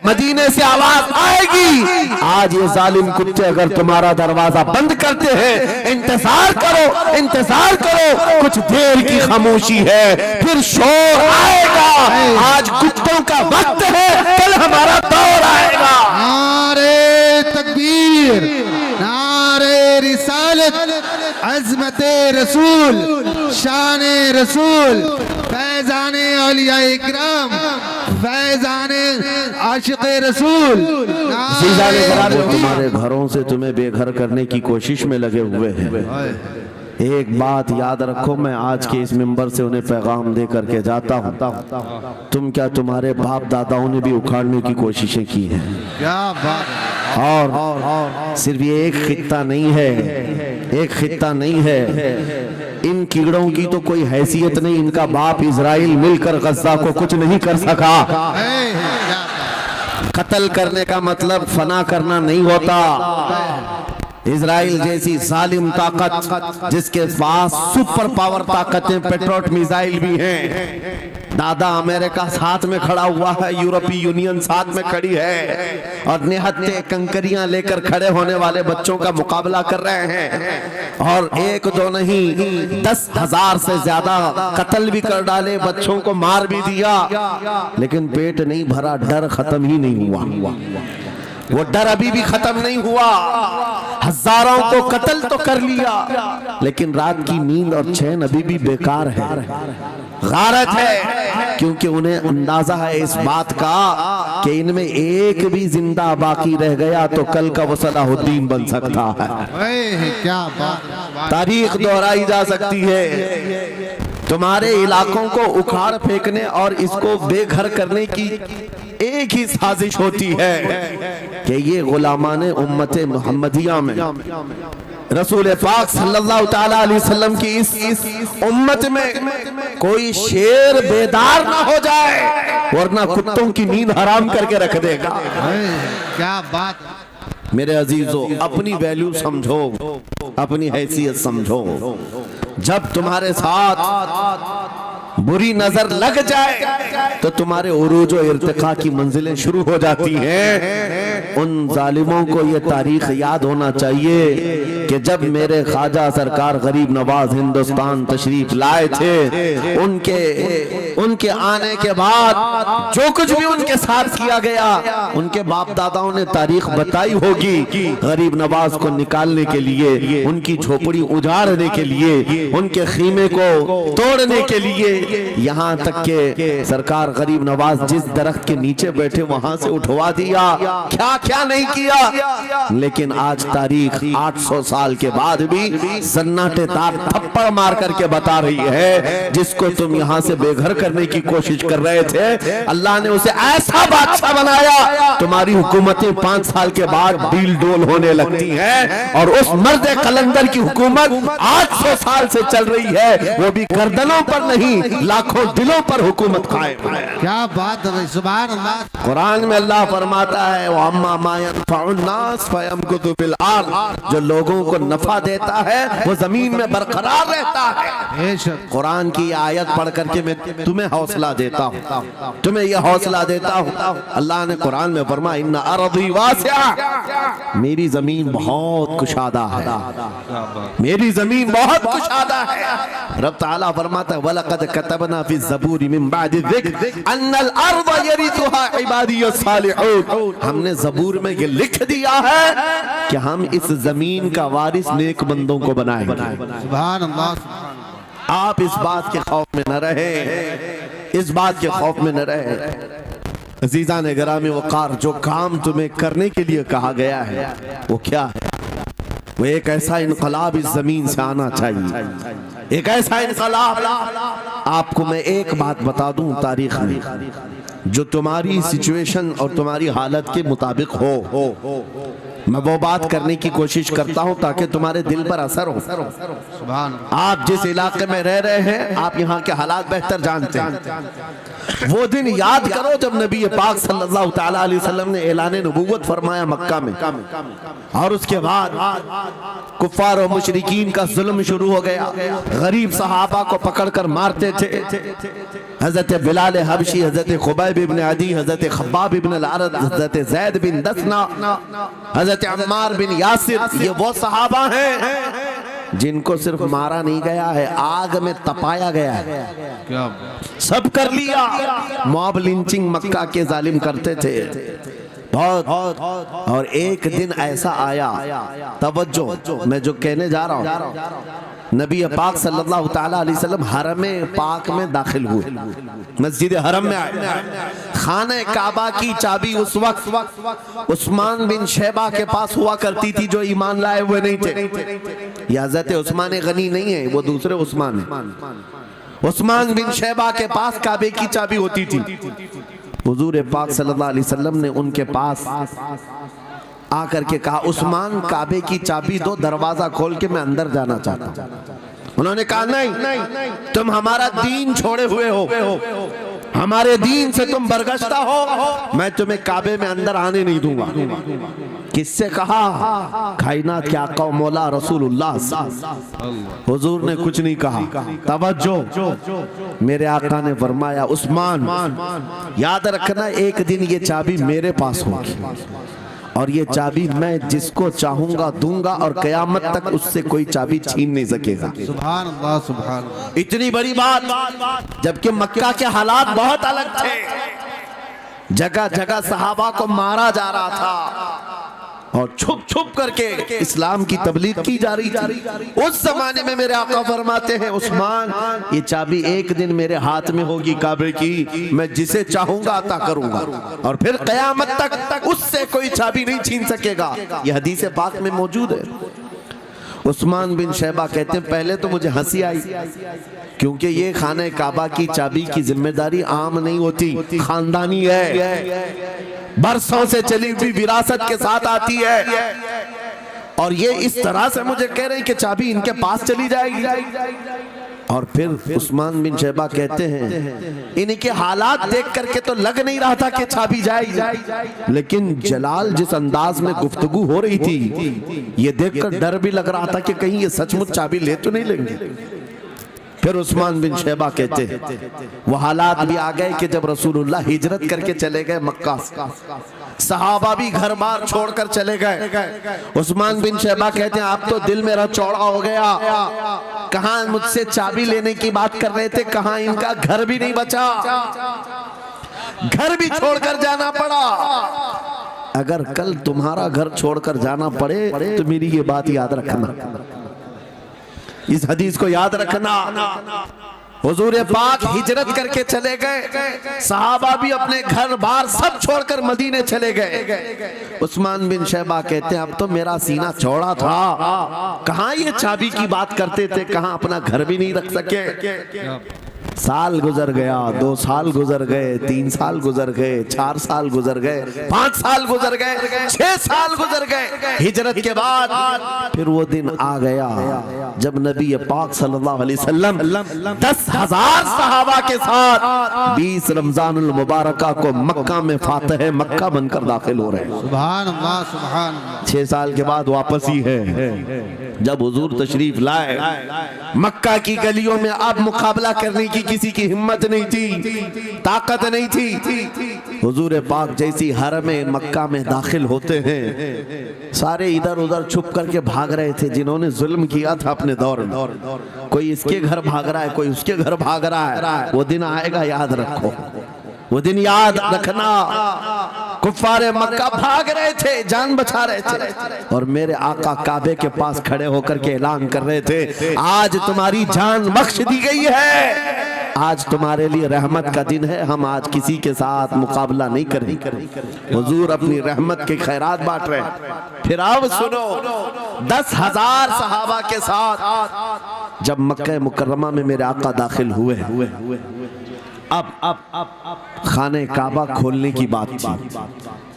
मदीने से आवाज आएगी। आज ये जालिम कुत्ते अगर तुम्हारा दरवाजा बंद करते हैं, इंतजार करो, इंतजार करो, कुछ देर की खामोशी है, फिर शोर आएगा। आज कुत्तों का वक्त है, कल हमारा दौर आएगा। नारे तकबीर, नारे रिसालत, अज़मते रसूल, शाने रसूल, फैज़ाने औलिया इकराम, फैज़ाने आशिक़े रसूल। तुम्हारे घरों से तुम्हें बेघर करने की कोशिश में लगे हुए हैं। एक बात याद रखो, मैं आज के इस मिंबर से उन्हें पैगाम दे करके जाता हूँ। तुम क्या, तुम्हारे बाप दादाओं ने भी उखाड़ने की कोशिशें की हैं। क्या बात। और सिर्फ ये एक खित्ता नहीं है, एक खित्ता नहीं है, इन कीड़ों की तो कोई हैसियत नहीं। इनका बाप इजराइल मिलकर गज़ा को कुछ नहीं कर सका। कत्ल करने का मतलब फना करना नहीं होता। इजराइल जैसी जालिम ताकत, जिसके पास सुपर पावर ताकतें, पेट्रोट मिसाइल भी हैं, दादा अमेरिका साथ में खड़ा हुआ है, यूरोपीय यूनियन साथ में खड़ी है, और निहत्ते कंकरियां लेकर खड़े होने वाले बच्चों का मुकाबला कर रहे हैं। और एक दो नहीं, 10,000 से ज्यादा कत्ल भी कर डाले, बच्चों को मार भी दिया, लेकिन पेट नहीं भरा, डर खत्म ही नहीं हुआ। वो डर अभी भी खत्म नहीं हुआ। हजारों को कत्ल तो कर लिया, लेकिन रात की नींद और चैन अभी भी बेकार है, गारत है, क्योंकि उन्हें अंदाजा है इस बात का कि इनमें एक भी जिंदा बाकी रह गया तो कल का वो सलाहुद्दीन बन सकता है। क्या बात। तारीख दोहराई जा सकती है। तुम्हारे इलाकों को उखाड़ फेंकने और इसको बेघर करने की एक ही साजिश होती है कि ये गुलामाने उम्मत मुहम्मदिया में रसूल पाक सल्लल्लाहु ताला अलैहि वसल्लम की इस उम्मत में कोई शेर बेदार ना हो जाए, वरना कुत्तों की नींद हराम करके रख देगा। क्या बात। मेरे अजीजों, अपनी वैल्यू समझो, अपनी हैसियत समझो। जब तुम्हारे साथ बुरी नजर लग जाए तो तुम्हारे उरूज और इर्तिका की मंजिलें शुरू हो जाती हैं। उन जालिमों को ये तारीख याद होना चाहिए कि जब मेरे ख्वाजा सरकार गरीब नवाज हिंदुस्तान तशरीफ लाए थे, उनके आने के बाद जो कुछ भी उनके साथ किया गया, उनके बाप दादाओं ने तारीख बताई होगी। गरीब नवाज को निकालने के लिए, उनकी झोपड़ी उजाड़ने के लिए, उनके खीमे को तोड़ने के लिए, यहाँ तक के सरकार गरीब नवाज जिस दरख्त के नीचे बैठे वहां से उठवा दिया। क्या क्या नहीं किया। लेकिन आज तारीख 800 साल के बाद भी सन्नाटेदार थप्पड़ मार करके बता रही है, जिसको तुम यहाँ से बेघर करने की कोशिश कर रहे थे, अल्लाह ने उसे ऐसा बादशाह बनाया, तुम्हारी हुकूमतें 5 साल के बाद डील डोल होने लगती हैं। और उस मर्द कलंदर की हुकूमत 800 साल से चल रही है, वो भी गर्दनों पर नहीं, लाखों दिलों पर हुकूमत कायम है। क्या बात है, सुभान अल्लाह। कुरान में अल्लाह फरमाता है, वो अम्मा मा यनफउन्नास फयमकुतु फिल अर्द, जो लोगों को नफा देता है वो जमीन में बरकरार रहता है। कुरान की आयत पढ़ करके मैं तुम्हें हौसला देता हूँ, तुम्हें यह हौसला देता हूँ। अल्लाह ने कुरान में फरमाया, इन्ना अर्दी वासिआ, मेरी जमीन बहुत कुशादा है, मेरी जमीन बहुत कुशादा है। रब ताला फरमाता है, वलक़द कतबना फी ज़बूरी मिन बादि ज़िक्र अन्नल अर्द यरिथुहा इबादियस सालिहून, हमने ज़बूर में ये लिख दिया है कि हम इस जमीन का वारिस नेक बंदों को बनाएंगे। सुभान अल्लाह। आप इस बात के खौफ में न रहे, इस बात के खौफ में न रहे। अजीज़ा ने गिरामी वक़ार, जो काम तुम्हें करने के लिए कहा गया है वो क्या है? वो एक ऐसा इनकलाब इस जमीन से आना चाहिए, एक ऐसा इनकलाब। आपको मैं एक बात बता दूं, तारीख में जो तुम्हारी सिचुएशन और तुम्हारी हालत के मुताबिक हो, मैं वो बात करने की कोशिश करता हूं ताकि तुम्हारे दिल पर असर हो। सुभान। आप जिस इलाके में रह रहे हैं, आप यहाँ के हालात बेहतर जानते हैं। वो दिन याद करो जब नबी पाक सल्लल्लाहु ताला अलैहि वसल्लम ने ऐलान नबूवत फरमाया मक्का में, और उसके बाद कुफ्फार और मुशरिकीन का जुल्म शुरू हो गया। गरीब सहाबा को पकड़कर मारते थे, हजरत बिलाल हबशी, हजरत खुबैब इब्न अदी, हजरत खब्बाब इब्न अल-अरद, हजरत जैद बिन दसना, हजरत अम्मार बिन यासिर, ये वो सहाबा हैं जिनको सिर्फ मारा नहीं गया है, आग में तपाया गया है। क्या सब कर लिया। मॉब लिंचिंग मक्का के जालिम करते थे बहुत। और एक दिन ऐसा आया, तवज्जो, मैं जो कहने जा रहा हूँ, नबी पाक सल्लल्लाहु ताला अलैहि वसल्लम हरम पाक में दाखिल हुए, मस्जिद हरम में आए। खाने काबा की चाबी उस वक्त उस्मान बिन शैबा के पास हुआ करती थी, जो ईमान लाए हुए नहीं थे। ये हजरत उस्मान गनी नहीं है, वो दूसरे उस्मान है। उस्मान बिन शैबा के पास काबे की चाबी होती थी। हुजूर पाक सल्लल्लाहु अलैहि वसल्लम ने उनके पास आकर के कहा, उस्मान काबे की चाबी दो, दरवाजा खोल के मैं अंदर जाना चाहता हूं। उन्होंने कहा नहीं, तुम हमारा दीन छोड़े हुए हो, हमारे दीन से तुम बरगश्ता हो, मैं तुम्हें काबे में अंदर आने नहीं दूंगा। किससे कहा? कायनात के आका मौला रसूलुल्लाह। हुजूर ने कुछ नहीं कहा। तवज्जो, मेरे आका ने फरमाया, उस्मान याद रखना, एक दिन ये चाबी मेरे पास होगी और ये चाबी मैं जिसको चाहूंगा दूंगा और कयामत तक उससे कोई चाबी छीन नहीं सकेगा। सुभान अल्लाह, सुभान अल्लाह। इतनी बड़ी बात, जबकि मक्का के हालात बहुत अलग थे। जगह जगह सहाबा को मारा जा रहा था और छुप छुप करके इस्लाम की तबलीग की जा रही थी। उस जमाने में मेरे आका फरमाते हैं, उस्मान ये चाबी एक दिन मेरे हाथ में होगी काबे की, मैं जिसे चाहूंगा अता करूंगा और फिर कयामत तक उससे कोई चाबी नहीं छीन सकेगा। ये हदीस पाक में मौजूद है। उस्मान बिन शैबा कहते हैं, पहले तो मुझे हंसी आई, क्योंकि ये खाने काबा की चाबी की जिम्मेदारी आम नहीं होती, खानदानी है, बरसों से चली हुई विरासत के साथ आती है। और ये इस तरह से मुझे कह रहे हैं कि चाबी इनके पास चली जाएगी। और फिर उस्मान बिन शैबा कहते हैं, इनके हालात देख करके तो लग नहीं रहा था कि चाबी जाएगी, लेकिन जलाल जिस अंदाज में गुफ्तगू हो रही थी, ये देखकर डर भी लग रहा था कि कहीं ये सचमुच चाबी ले तो नहीं लेंगे। फिर उस्मान बिन शैबा कहते हैं, वो हालात भी आ गए कि जब रसूलुल्लाह हिजरत करके चले गए मक्का, सहाबा भी घर बार छोड़कर चले गए। उस्मान बिन शैबा कहते हैं, आप तो दिल मेरा चौड़ा हो गया, कहां मुझसे चाबी लेने की बात कर रहे थे, कहां इनका घर भी नहीं बचा, घर भी छोड़कर जाना पड़ा। अगर कल तुम्हारा घर छोड़कर जाना पड़े तो मेरी ये बात याद रखना, इस हदीस को याद रखना। हुजूर पाक हिजरत करके चले गए, सहाबा भी अपने घर बार सब छोड़कर मदीने चले गए। उस्मान बिन शैबा कहते हैं, अब तो मेरा सीना चौड़ा था, कहां ये चाबी की बात करते थे, कहां अपना घर भी नहीं रख सके। साल गुजर गया, 2 साल गुजर गए, 3 साल गुजर गए, 4 साल गुजर गए, 5 साल गुजर गए, 6 साल गुजर गए। हिजरत के बाद फिर वो दिन आ गया जब नबी पाक सल्लल्लाहु अलैहि वसल्लम 10,000 सहाबा के साथ 20 रमजानुल मुबारका को मक्का में फातह मक्का बनकर दाखिल हो रहे हैं। सुभान अल्लाह, सुभान अल्लाह। 6 साल के बाद वापस ही है जब हुजूर तशरीफ लाए। मक्का की गलियों में अब मुकाबला करने की किसी की हिम्मत नहीं थी, ताकत नहीं थी। हुजूर पाक जैसी हरम मक्का में दाखिल होते हैं, सारे इधर उधर छुप करके भाग रहे थे जिन्होंने जुल्म किया था अपने दौर में। कोई इसके घर भाग रहा है, कोई उसके घर भाग रहा है। वो दिन आएगा, याद रखो, वो दिन याद रखना। कुफ्फारे मक्का भाग रहे थे, जान बचा रहे थे, और मेरे आका काबे के पास खड़े होकर के ऐलान कर रहे थे, आज तुम्हारी जान बख्श दी गई है, आज तुम्हारे लिए रहमत का दिन है, हम आज किसी के साथ मुकाबला नहीं करेंगे। हुजूर अपनी रहमत के खैरात बांट रहे हैं। फिर अब सुनो, 10,000 सहाबा के साथ जब मक्का मुकर्रमा में मेरे आका दाखिल हुए, अब खाने काबा खोलने की बात थी।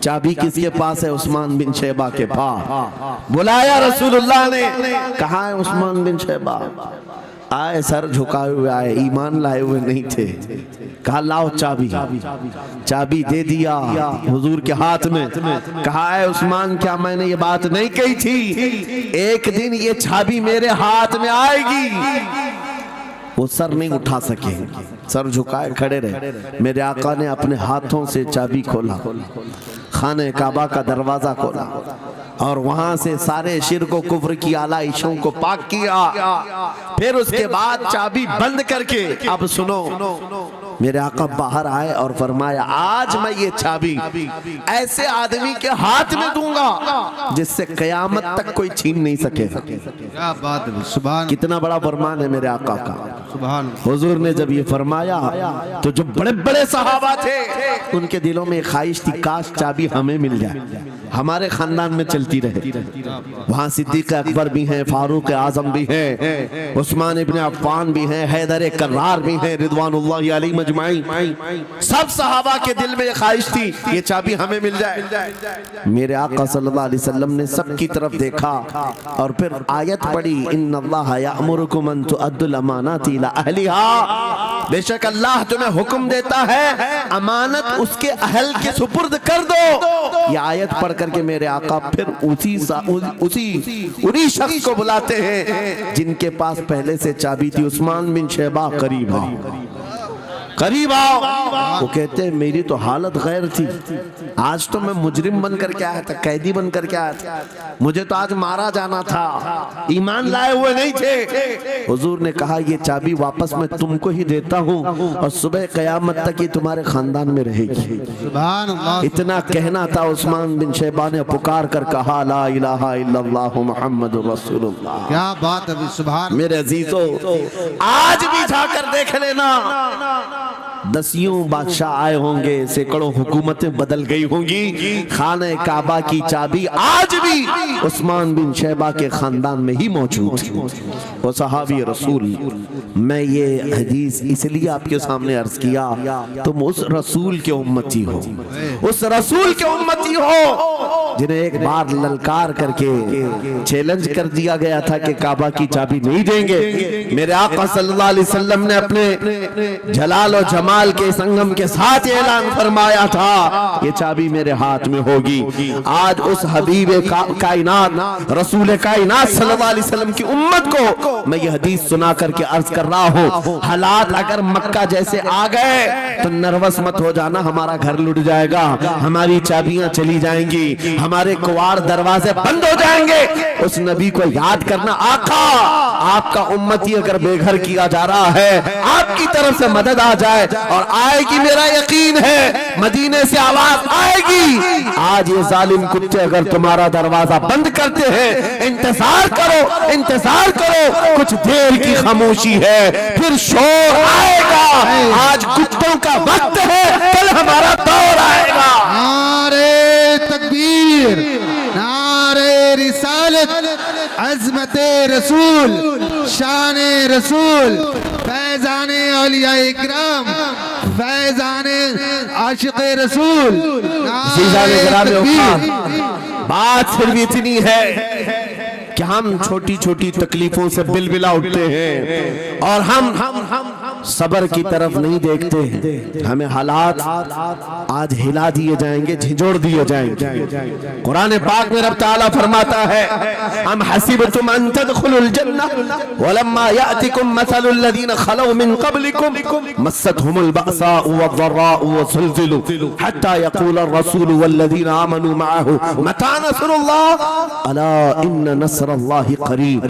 चाबी किसके पास है? उस्मान बिन शैबा के पास। बुलाया रसूलुल्लाह ने, कहा है उस्मान बिन शैबा? आए, सर झुकाए हुए आए, ईमान लाए हुए नहीं थे। कहा लाओ चाबी। चाबी दे दिया हुजूर के हाथ में। कहा है उस्मान, क्या मैंने ये बात नहीं कही थी, एक दिन ये चाबी मेरे हाथ में आएगी? वो सर नहीं उठा सके। सर झुकाए खड़े रहे। मेरे आका ने अपने हाथों से चाबी खोला, खाने काबा का दरवाजा खोला और वहां से सारे शिर्क को, कुफ्र की आलाइशों को पाक किया। फिर उसके बाद चाबी बंद करके, अब सुनो, मेरे आका बाहर आए और फरमाया, आज मैं ये चाबी ऐसे आदमी के हाथ में दूंगा जिससे कयामत तक कोई छीन नहीं सकेगा। क्या बात है, सुभान। कितना बड़ा फरमान है मेरे आका का। सुभान। हुजूर ने जब ये फरमाया तो जो बड़े बड़े सहाबा थे उनके दिलों में ख्वाहिश थी, काश चाबी हमें मिल जाए, हमारे खानदान में चलती रहे। वहां सिद्दीक अकबर भी हैं, फारूक आजम भी हैं, उस्मान इब्न अफ्फान भी हैं, हैदर कर्रार भी हैं, रिदवानुल्लाहि अलैहि मजमाइन। सब सहाबा के दिल में ख्वाहिश थी ये चाबी हमें मिल जाए। मेरे आका सल्लल्लाहु अलैहि वसल्लम ने सबकी तरफ देखा और फिर आयत पढ़ी, इन्नल्लाह यअमुरुकुम अन तुअद्दुल अमानाति इला अहलिहा, बेशक अल्लाह तुम्हें हुक्म देता है अमानत उसके अहल के सुपुर्द कर दो। ये आयत पढ़ करके मेरे आका फिर उन्हीं शख्स को बुलाते हैं जिनके पास पहले से चाबी थी, उस्मान बिन शैबा, करीब आओ, करीब आओ। वो कहते हैं मेरी तो हालत गैर थी, आज तो मैं मुजरिम बन करके आया था, कैदी बन करके आया था, मुझे तो आज मारा जाना था, ईमान लाए हुए नहीं थे। हुजूर ने कहा ये चाबी वापस मैं तुमको ही देता हूँ और सुबह कयामत तक ये तुम्हारे खानदान में रहेगी। सुभान अल्लाह। इतना कहना था, उस्मान बिन शैबा ने पुकार कर कहा, ला इलाहा इल्लल्लाह मुहम्मदुर रसूलुल्लाह। क्या बात है, सुभान। मेरे अजीजों, आज भी जाकर देख लेना, दसियों बादशाह आए होंगे, सैकड़ों हुकूमतें बदल गई होंगी, खाने काबा की चाबी आज भी उस्मान बिन शैबा के खानदान में ही मौजूद है। वो सहाबी रसूल। मैं ये हदीस इसलिए आपके सामने अर्ज किया, तुम उस रसूल के उम्मती हो, उस रसूल के उम्मती हो जिन्हें एक बार ललकार करके चैलेंज कर दिया गया था कि काबा की चाबी नहीं देंगे। मेरे आका सल्लल्लाहु अलैहि वसल्लम ने अपने जलाल और जमाल के संगम के साथ ऐलान फरमाया था, ये चाबी मेरे हाथ में होगी। आज उस हबीब कायनात रसूल कायनात सल्लल्लाहु अलैहि वसल्लम की उम्मत को मैं ये हदीस सुना करके अर्ज कर रहा हूँ, हालात अगर मक्का जैसे आ गए तो नर्वस मत हो जाना, हमारा घर लुट जाएगा, हमारी चाबियां चली जाएंगी, हमारे कुवाड़ दरवाजे बंद हो जाएंगे। उस नबी को याद करना, आका आपका उम्मती अगर बेघर किया जा रहा है, आपकी तरफ से मदद आ जाए और आएगी, मेरा यकीन है मदीने से आवाज आएगी। आज ये जालिम कुत्ते अगर तुम्हारा दरवाजा बंद करते हैं, इंतजार करो, इंतजार करो, कुछ देर की खामोशी है, फिर शोर आएगा। आज कुत्तों का वक्त है, कल हमारा दौर आएगा। नारे तकबीर, नारे रिसालत, अज़मते रसूल, शाने रसूल, फैज़ाने औलिया इकराम, फैज़ाने आशिक़े रसूल। बात सिर्फ इतनी है कि हम छोटी छोटी तकलीफों से बिलबिला उठते हैं और हम सबर की तरफ नहीं देखते हैं। हमें हालात आज हिला दिए जाएंगे, झिझोड़ दिए जाएंगे। कुरान पाक में रब ताला फरमाता है, हम हसीबतुम अन तदखुलुल जन्नह वलम्मा यातिकुम मसलुल लदीन खलौ मिन क़ब्लिकुम मस्सतहुमुल बअसाउ वद्दर्राउ वज़ुलज़िलू हत्ता यक़ूलर रसूलु वल्लदीन आमनू मअहु मता नस्रुल्लाह अला इन्न नस्रल्लाहि क़रीब।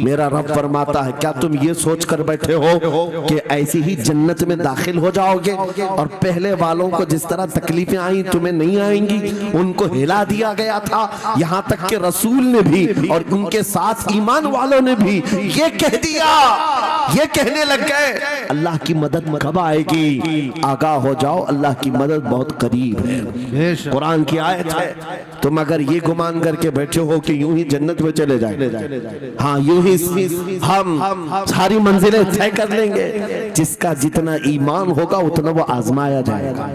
मेरा रब फरमाता है, क्या तुम ये सोच कर बैठे हो कि ऐसी ही जन्नत में दाखिल हो जाओगे और पहले वालों को जिस तरह तकलीफें आई तुम्हें नहीं आएंगी? उनको हिला दिया गया था, यहाँ तक कि रसूल ने भी और उनके साथ ईमान वालों ने भी ये कह दिया, ये कहने लग गए अल्लाह की मदद कब आएगी? आगाह हो जाओ, अल्लाह की मदद बहुत करीब है। कुरान की आयत है। तुम अगर ये गुमान करके बैठे हो कि यूं ही जन्नत में चले जाए, हाँ यूं ही हम सारी मंजिलें तय कर लेंगे, जिसका जितना ईमान होगा उतना वो आजमाया जाएगा,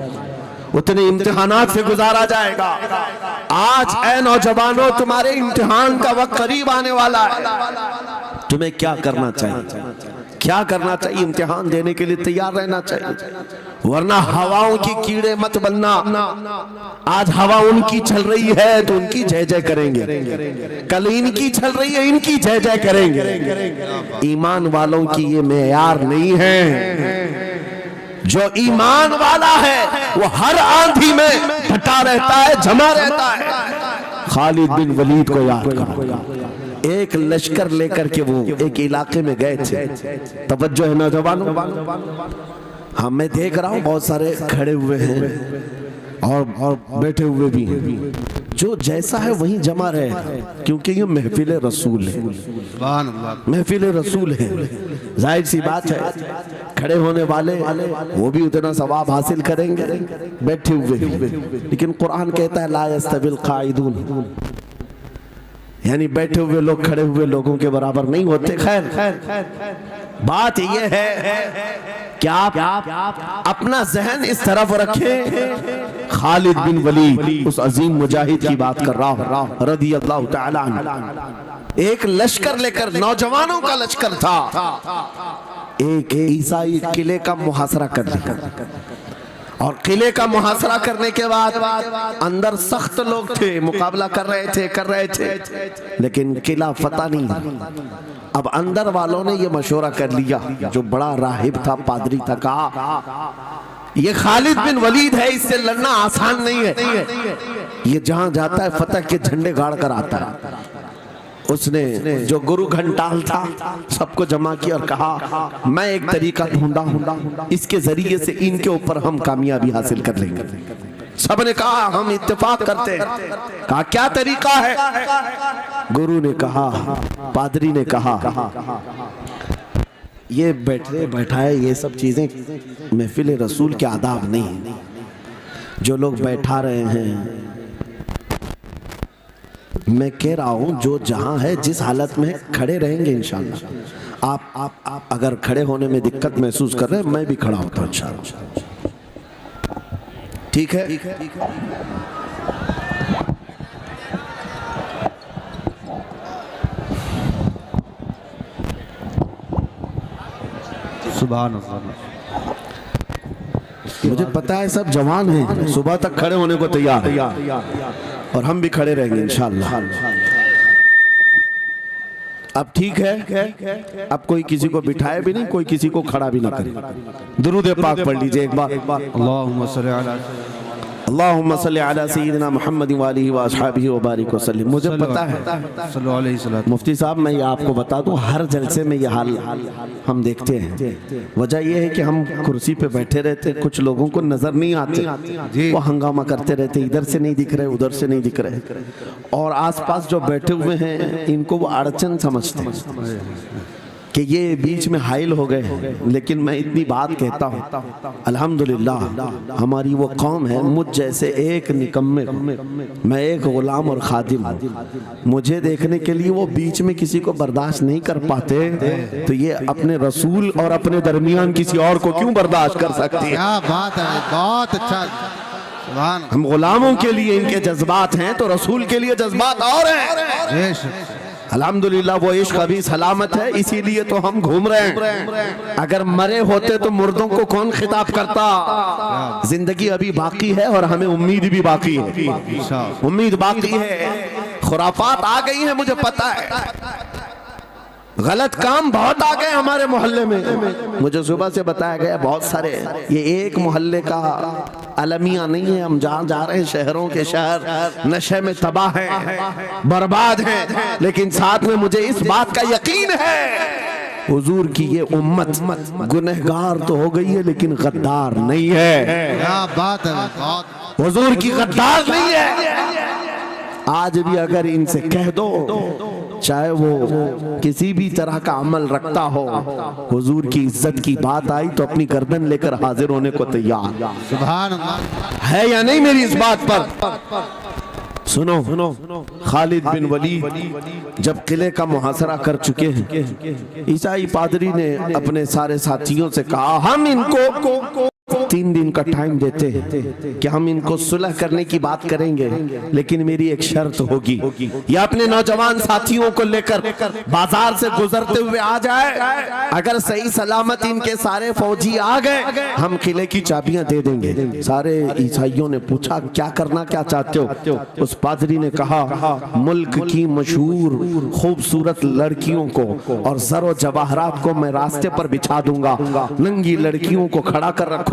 उतने इम्तिहानात से गुजारा जाएगा। आज ऐ नौजवानों, तुम्हारे इम्तिहान का वक्त करीब आने वाला है। तुम्हें क्या करना चाहिए? क्या करना चाहिए? इम्तिहान देने के लिए तैयार रहना चाहिए, वरना हवाओं की कीड़े मत बनना। आज हवा उनकी चल रही है तो उनकी जय जय करेंगे, कल इनकी चल रही है इनकी जय जय करेंगे। ईमान वालों की ये मेयार नहीं है। जो ईमान वाला है वो हर आंधी में डटा रहता है, जमा रहता है। खालिद बिन वलीद को याद करो, एक लश्कर लेकर के वो एक इलाके में गए थे। तवज्जो है नौजवानों, हाँ मैं देख रहा हूँ बहुत सारे खड़े हुए हैं और बैठे हुए भी हैं, जो जैसा है वहीं जमा रहे हैं, क्योंकि ये महफिल रसूल है, महफिल रसूल है। जाहिर सी बात है खड़े होने वाले वो भी उतना सवाब हासिल करेंगे बैठे हुए भी। लेकिन कुरान कहता है ला यस्तविल काइदून, यानी बैठे हुए लोग खड़े हुए लोगों के बराबर नहीं होते। खैर बात यह है कि आप अपना जहन इस तरफ रखें। खालिद बिन वलीद उस अजीम मुजाहिद की बात कर रहा हूं रज़ी अल्लाह तआला अन्हु। एक लश्कर लेकर, नौजवानों का लश्कर था, एक ईसाई किले का मुहासरा कर लिया। और किले का मुहासरा करने के बाद अंदर सख्त लोग थे, मुकाबला कर रहे थे, लेकिन किला फतह नहीं। अब अंदर वालों ने ये मशवरा कर लिया, जो बड़ा राहिब था, पादरी था, कहा ये खालिद बिन वलीद है, इससे लड़ना आसान नहीं है, ये जहां जाता है फतह के झंडे गाड़ कर आता है। उसने जो गुरु घंटाल था सबको जमा किया और कहा मैं एक तरीका ढूंढा, इसके जरिए से इनके ऊपर हम कामयाबी हासिल कर लेंगे। सबने कहा हम इत्तेफाक करते हैं। कहा क्या तरीका है? गुरु ने कहा, पादरी ने कहा ये बैठाए ये सब चीजें महफिल रसूल के आदाब नहीं। जो लोग बैठा रहे हैं, मैं कह रहा हूं जो जहां है जिस हालत में खड़े रहेंगे इंशाअल्लाह। आप अगर खड़े होने में दिक्कत महसूस कर रहे हैं, मैं भी खड़ा होता हूं इंशाअल्लाह। ठीक है? सुभान अल्लाह। मुझे पता है सब जवान हैं, सुबह तक खड़े होने को तैयार है और हम भी खड़े रहेंगे इंशाअल्लाह। अब ठीक है, अब कोई किसी को बिठाए भी नहीं, कोई किसी को खड़ा भी ना करे। दुरूद पाक पढ़ लीजिए एक बार। अल्लाहुम्मा सल्ली अला सय्यिदिना मुहम्मद व आलिहि व अस्हाबिहि व बारिक वसल्लम। मुझे पता है मुफ्ती साहब, मैं ये आपको बता दूं, हर जलसे में ये हाल हम देखते हैं। वजह यह है कि हम कुर्सी पे बैठे रहते, कुछ लोगों को नजर नहीं आते, वो हंगामा करते रहते, इधर से नहीं दिख रहे, उधर से नहीं दिख रहे, और आसपास जो बैठे हुए हैं इनको वो अड़चन समझते हैं कि ये बीच में हाइल हो गए। लेकिन मैं इतनी बात कहता हूँ, अल्हम्दुलिल्लाह हमारी वो कौम है, मुझ जैसे एक निकम्मे, मैं एक गुलाम और खादिम हूँ, मुझे देखने के लिए वो बीच में किसी को बर्दाश्त नहीं कर पाते, तो ये अपने रसूल और अपने दरमियान किसी और को क्यों बर्दाश्त कर सकते हैं? क्या बात है, बहुत अच्छा। हम गुलामों के लिए इनके जज्बात हैं तो रसूल के लिए जज्बात और हैं। अल्हम्दुलिल्लाह वो इश्क अभी सलामत है, इसीलिए तो हम घूम रहे हैं। अगर मरे होते तो मुर्दों को कौन खिताब करता? जिंदगी अभी बाकी है और हमें उम्मीद भी बाकी है, उम्मीद बाकी है। खुराफात आ गई है, मुझे पता है, गलत काम बहुत आ गए हमारे मोहल्ले में। मुझे सुबह से बताया गया बहुत सारे, ये एक मोहल्ले का अलमिया नहीं है, हम जहाँ जा रहे हैं शहरों के शहर नशे में तबाह हैं, बर्बाद हैं। लेकिन साथ में मुझे इस बात का यकीन है हुजूर की ये उम्मत गुनहगार तो हो गई है लेकिन गद्दार नहीं है। क्या बात है, हुजूर की गद्दार नहीं है। आज भी अगर इनसे कह दो, चाहे वो किसी भी तरह का अमल रखता हो, हुजूर की इज्जत की बात आई तो अपनी गर्दन लेकर हाजिर होने को तैयार। सुभान अल्लाह। है या नहीं मेरी इस बात पर? सुनो, खालिद बिन वलीद जब किले का मुहासरा कर चुके हैं, ईसाई पादरी ने अपने सारे साथियों से कहा हम इनको 3 दिन का टाइम देते हैं कि हम इनको सुलह करने की बात करेंगे, लेकिन मेरी एक शर्त होगी, ये अपने नौजवान साथियों को लेकर बाजार से गुजरते हुए आ जाए। अगर सही सलामत इनके सारे फौजी आ गए, हम किले की चाबियां दे देंगे। सारे ईसाइयों ने पूछा क्या करना, क्या चाहते हो? उस पादरी ने कहा, मुल्क की मशहूर खूबसूरत लड़कियों को और जरो जवाहरात को मैं रास्ते पर बिछा दूंगा, नंगी लड़कियों को खड़ा कर रखूंगा।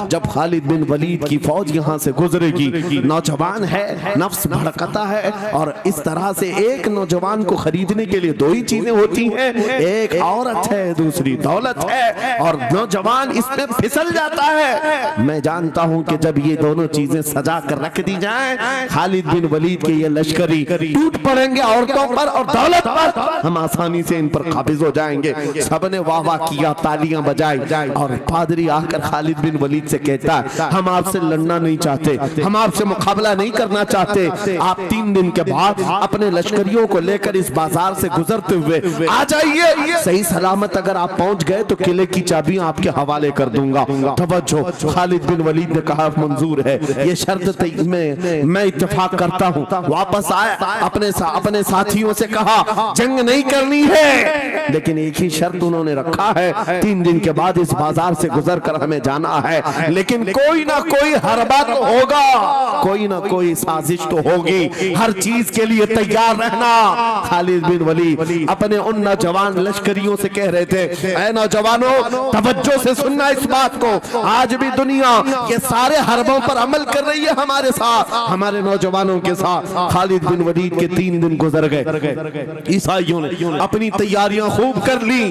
जब खालिद बिन वलीद की फौज यहाँ से गुजरेगी, नौजवान है, नफ्स भड़कता है, और इस तरह से एक नौजवान को खरीदने के लिए 2 ही चीजें होती हैं, एक औरत है, दूसरी दौलत है, और नौजवान इसमें फिसल जाता है। मैं जानता हूं कि जब ये दोनों चीजें सजा कर रख दी जाएं, खालिद बिन वलीद के ये लश्करी टूट पड़ेंगे औरतों पर और दौलत पर, हम आसानी से इन पर काबिज हो जाएंगे। सबने वाह वाह किया, तालियां बजाई, और पादरी आकर खालिद बिन वलीद से कहता है, हम आपसे लड़ना नहीं चाहते, हम आपसे मुकाबला नहीं करना चाहते, आप 3 दिन के बाद अपने लश्करियों को लेकर इस बाजार से गुजरते हुए आ जाइए। सही सलामत अगर आप पहुंच गए तो किले की चाबियां आपके हवाले कर दूंगा। तवज्जो, खालिद बिन वलीद ने कहा मंजूर है, ये शर्त मैं इत्तेफाक करता हूं। वापस आए, अपने साथियों से कहा जंग नहीं करनी है, लेकिन एक ही शर्त उन्होंने रखा है, 3 दिन के बाद इस बाजार से गुजर कर हमें जाना है, लेकिन कोई ना कोई हरबा तो होगा, कोई ना कोई साजिश तो होगी, हर चीज के लिए तैयार रहना। खालिद बिन वलीद अपने उन नौजवान लश्करियों से कह रहे थे, ऐ नौजवानों, तवज्जो से सुनना इस बात को, आज भी दुनिया ये सारे हरबों पर अमल कर रही है हमारे साथ, हमारे नौजवानों के साथ। खालिद बिन वलीद के 3 दिन गुजर गए, ईसाइयों ने अपनी तैयारियां खूब कर ली,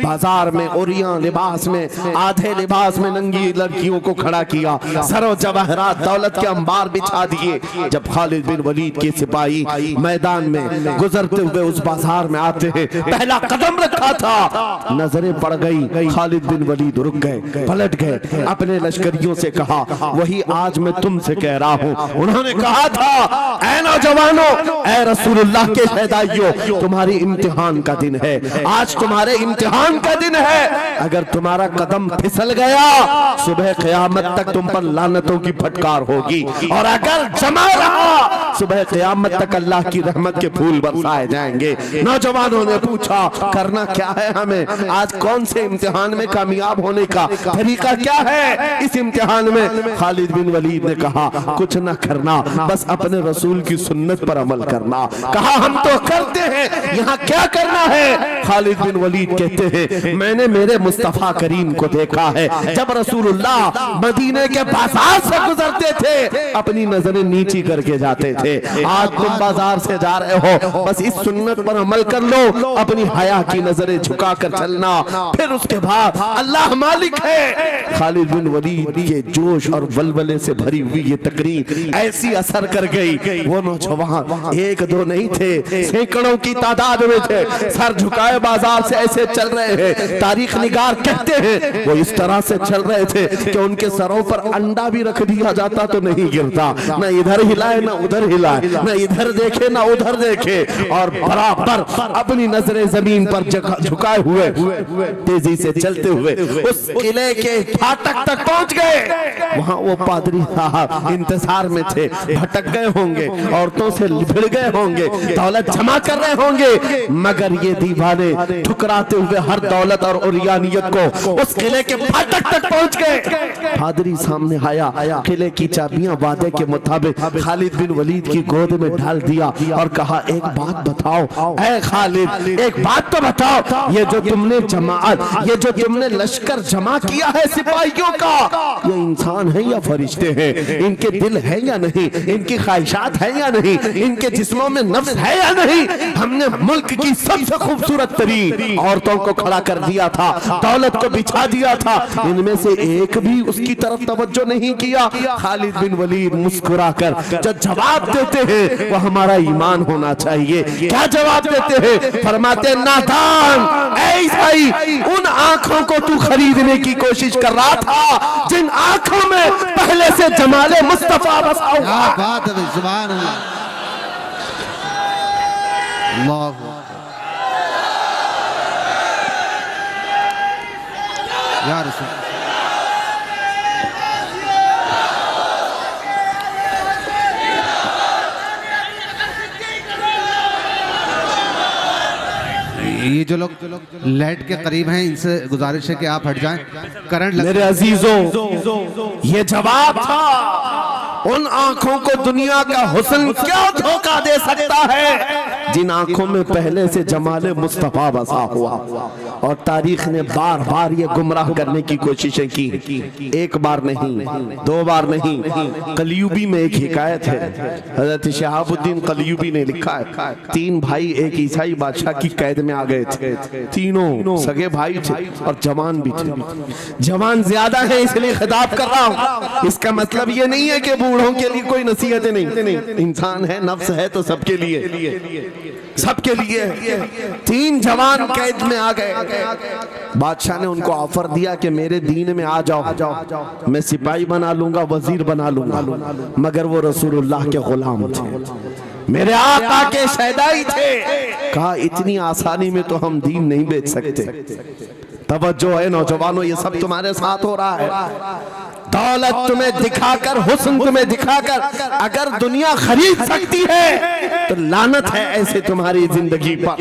बाजार में ओरियां लिबास में, आधे लिबास में नंगी लड़कियों को खड़ा किया, सरो जवाहरात दौलत के अंबार बिछा दिए। जब खालिद बिन वलीद के सिपाही मैदान में गुजरते हुए उस बाजार में आते हैं, पहला कदम रखा था, नजरें पड़ गई, खालिद बिन वलीद रुक गए, पलट गए, अपने लश्करियों से कहा, वही आज मैं तुमसे कह रहा हूं। उन्होंने कहा था, ऐ नौजवानों, ऐ रसूलुल्लाह के शहदाइयों, तुम्हारी इम्तिहान का दिन है, आज तुम्हारे इम्तिहान का दिन है। अगर तुम्हारा कदम फिसल गया, सुबह क़यामत तक तुम पर लानतों की फटकार होगी, और अगर जमा रहा, सुबह क़यामत तक अल्लाह की रहमत के फूल बरसाए जाएंगे। नौजवानों ने पूछा, करना क्या है हमें, आज कौन से इम्तिहान में कामयाब होने का तरीका क्या है इस इम्तिहान में? खालिद बिन वलीद ने कहा, कुछ न करना, बस अपने रसूल की सुन्नत पर अमल करना। कहा, हम तो करते हैं, यहाँ क्या करना है? खालिद बिन वलीद कहते हैं, मैंने मेरे मुस्तफा करीम को देखा है, जब रसूलुल्लाह मदीने के बाजार से गुजरते थे, अपनी नजरें नीची करके जाते थे। आज तुम बाजार से जा रहे हो, बस इस सुन्नत पर अमल कर लो, अपनी हया की नजरें झुका कर चलना, फिर उसके बाद अल्लाह मालिक है। खालिद बिन वलीद के जोश और वलवले से भरी हुई ये तकरीर ऐसी असर कर गई, वो नौजवान 1-2 नहीं थे, सैकड़ों की तादाद में थे, सर झुकाए बाजार से ऐसे चल रहे हैं। तारीख निगार कहते हैं वो इस तरह से चल रहे थे कि उनके सरों पर अंडा भी रख दिया जाता तो नहीं गिरता, न इधर हिलाए न उधर हिलाए, न इधर देखे न उधर देखे, और बराबर अपनी नजरें जमीन पर झुकाए हुए तेजी से चलते हुए उस किले के फाटक तक पहुंच गए। वहां वो पादरी साहब इंतजार में थे, भटक गए होंगे, औरतों से भिड़ गए होंगे, दौलत जमा कर रहे होंगे, मगर ये दीवाने ठुकराते हुए हर दौलत और उरियानियत को उस किले के फाटक तक पहुंच गए। पादरी सामने आया, किले की चाबियां वादे के मुताबिक खालिद बिन वलीद की गोद में डाल दिया और कहा, एक बात बताओ ऐ खालिद, एक बात तो बताओ, ये जो तुमने जमात, ये जो तुमने लश्कर जमा किया है सिपाहियों का, ये इंसान है या फरिश्ते हैं? इनके दिल है या नहीं? इनकी ख्वाहिशात है या नहीं? इनके जिस्मों में नफ्स है या नहीं? हमने मुल्क की सबसे खूबसूरत तरीन औरतों को खड़ा कर दिया था, दौलत को बिछा दिया था, इनमें से एक भी उसकी तरफ तवज्जो नहीं किया। खालिद बिन वलीद मुस्कुराकर जो जवाब देते हैं वो हमारा ईमान होना चाहिए। क्या जवाब देते हैं? फरमाते, नादान, ऐ ईसाई, उन आंखों को तू खरीदने की कोशिश कर रहा था जिन आंखों में पहले से जमाले मुस्तफा बसा हुआ। क्या बात है, सुभान अल्लाह, अल्लाह या रसूल। जो लोग लाइट के करीब हैं इनसे गुजारिश है कि आप हट जाएं, करंट लग। मेरे अजीजों, ये जवाब था उन आंखों को दुनिया का हुस्न क्या धोखा दे सकता है जिन आंखों में पहले से जमाले मुस्तफा बसा हुआ। और तारीख ने बार बार ये गुमराह करने की कोशिशें की, एक बार नहीं, दो बार नहीं। कलयुबी में एक हिकायत है, हजरत शहाबुद्दीन कलयुबी ने लिखा है, 3 भाई एक ईसाई बादशाह की कैद में आ गए थे। तीनों सगे भाई थे और जवान भी थे। जवान ज्यादा है इसलिए खिताब कर रहा हूं, इसका मतलब ये नहीं है कि बूढ़ों के लिए कोई नसीहतें नहीं। इंसान है, नफ्स है, तो सबके लिए, सबके लिए। 3 जवान कैद में आ गए। बादशाह ने उनको ऑफर दिया कि मेरे दीन में आ जाओ, मैं सिपाही बना लूंगा, वजीर बना लूंगा। मगर वो रसूलुल्लाह के गुलाम थे, मेरे आका के शहदाई थे। कहा इतनी आसानी में तो हम दीन नहीं बेच सकते। तवज्जो है नौजवानों, ये सब तुम्हारे साथ हो रहा है। दौलत तुम्हें दिखाकर, हुस्न तुम्हें दिखाकर अगर दुनिया खरीद सकती है तो लानत है ऐसे तुम्हारी जिंदगी पर।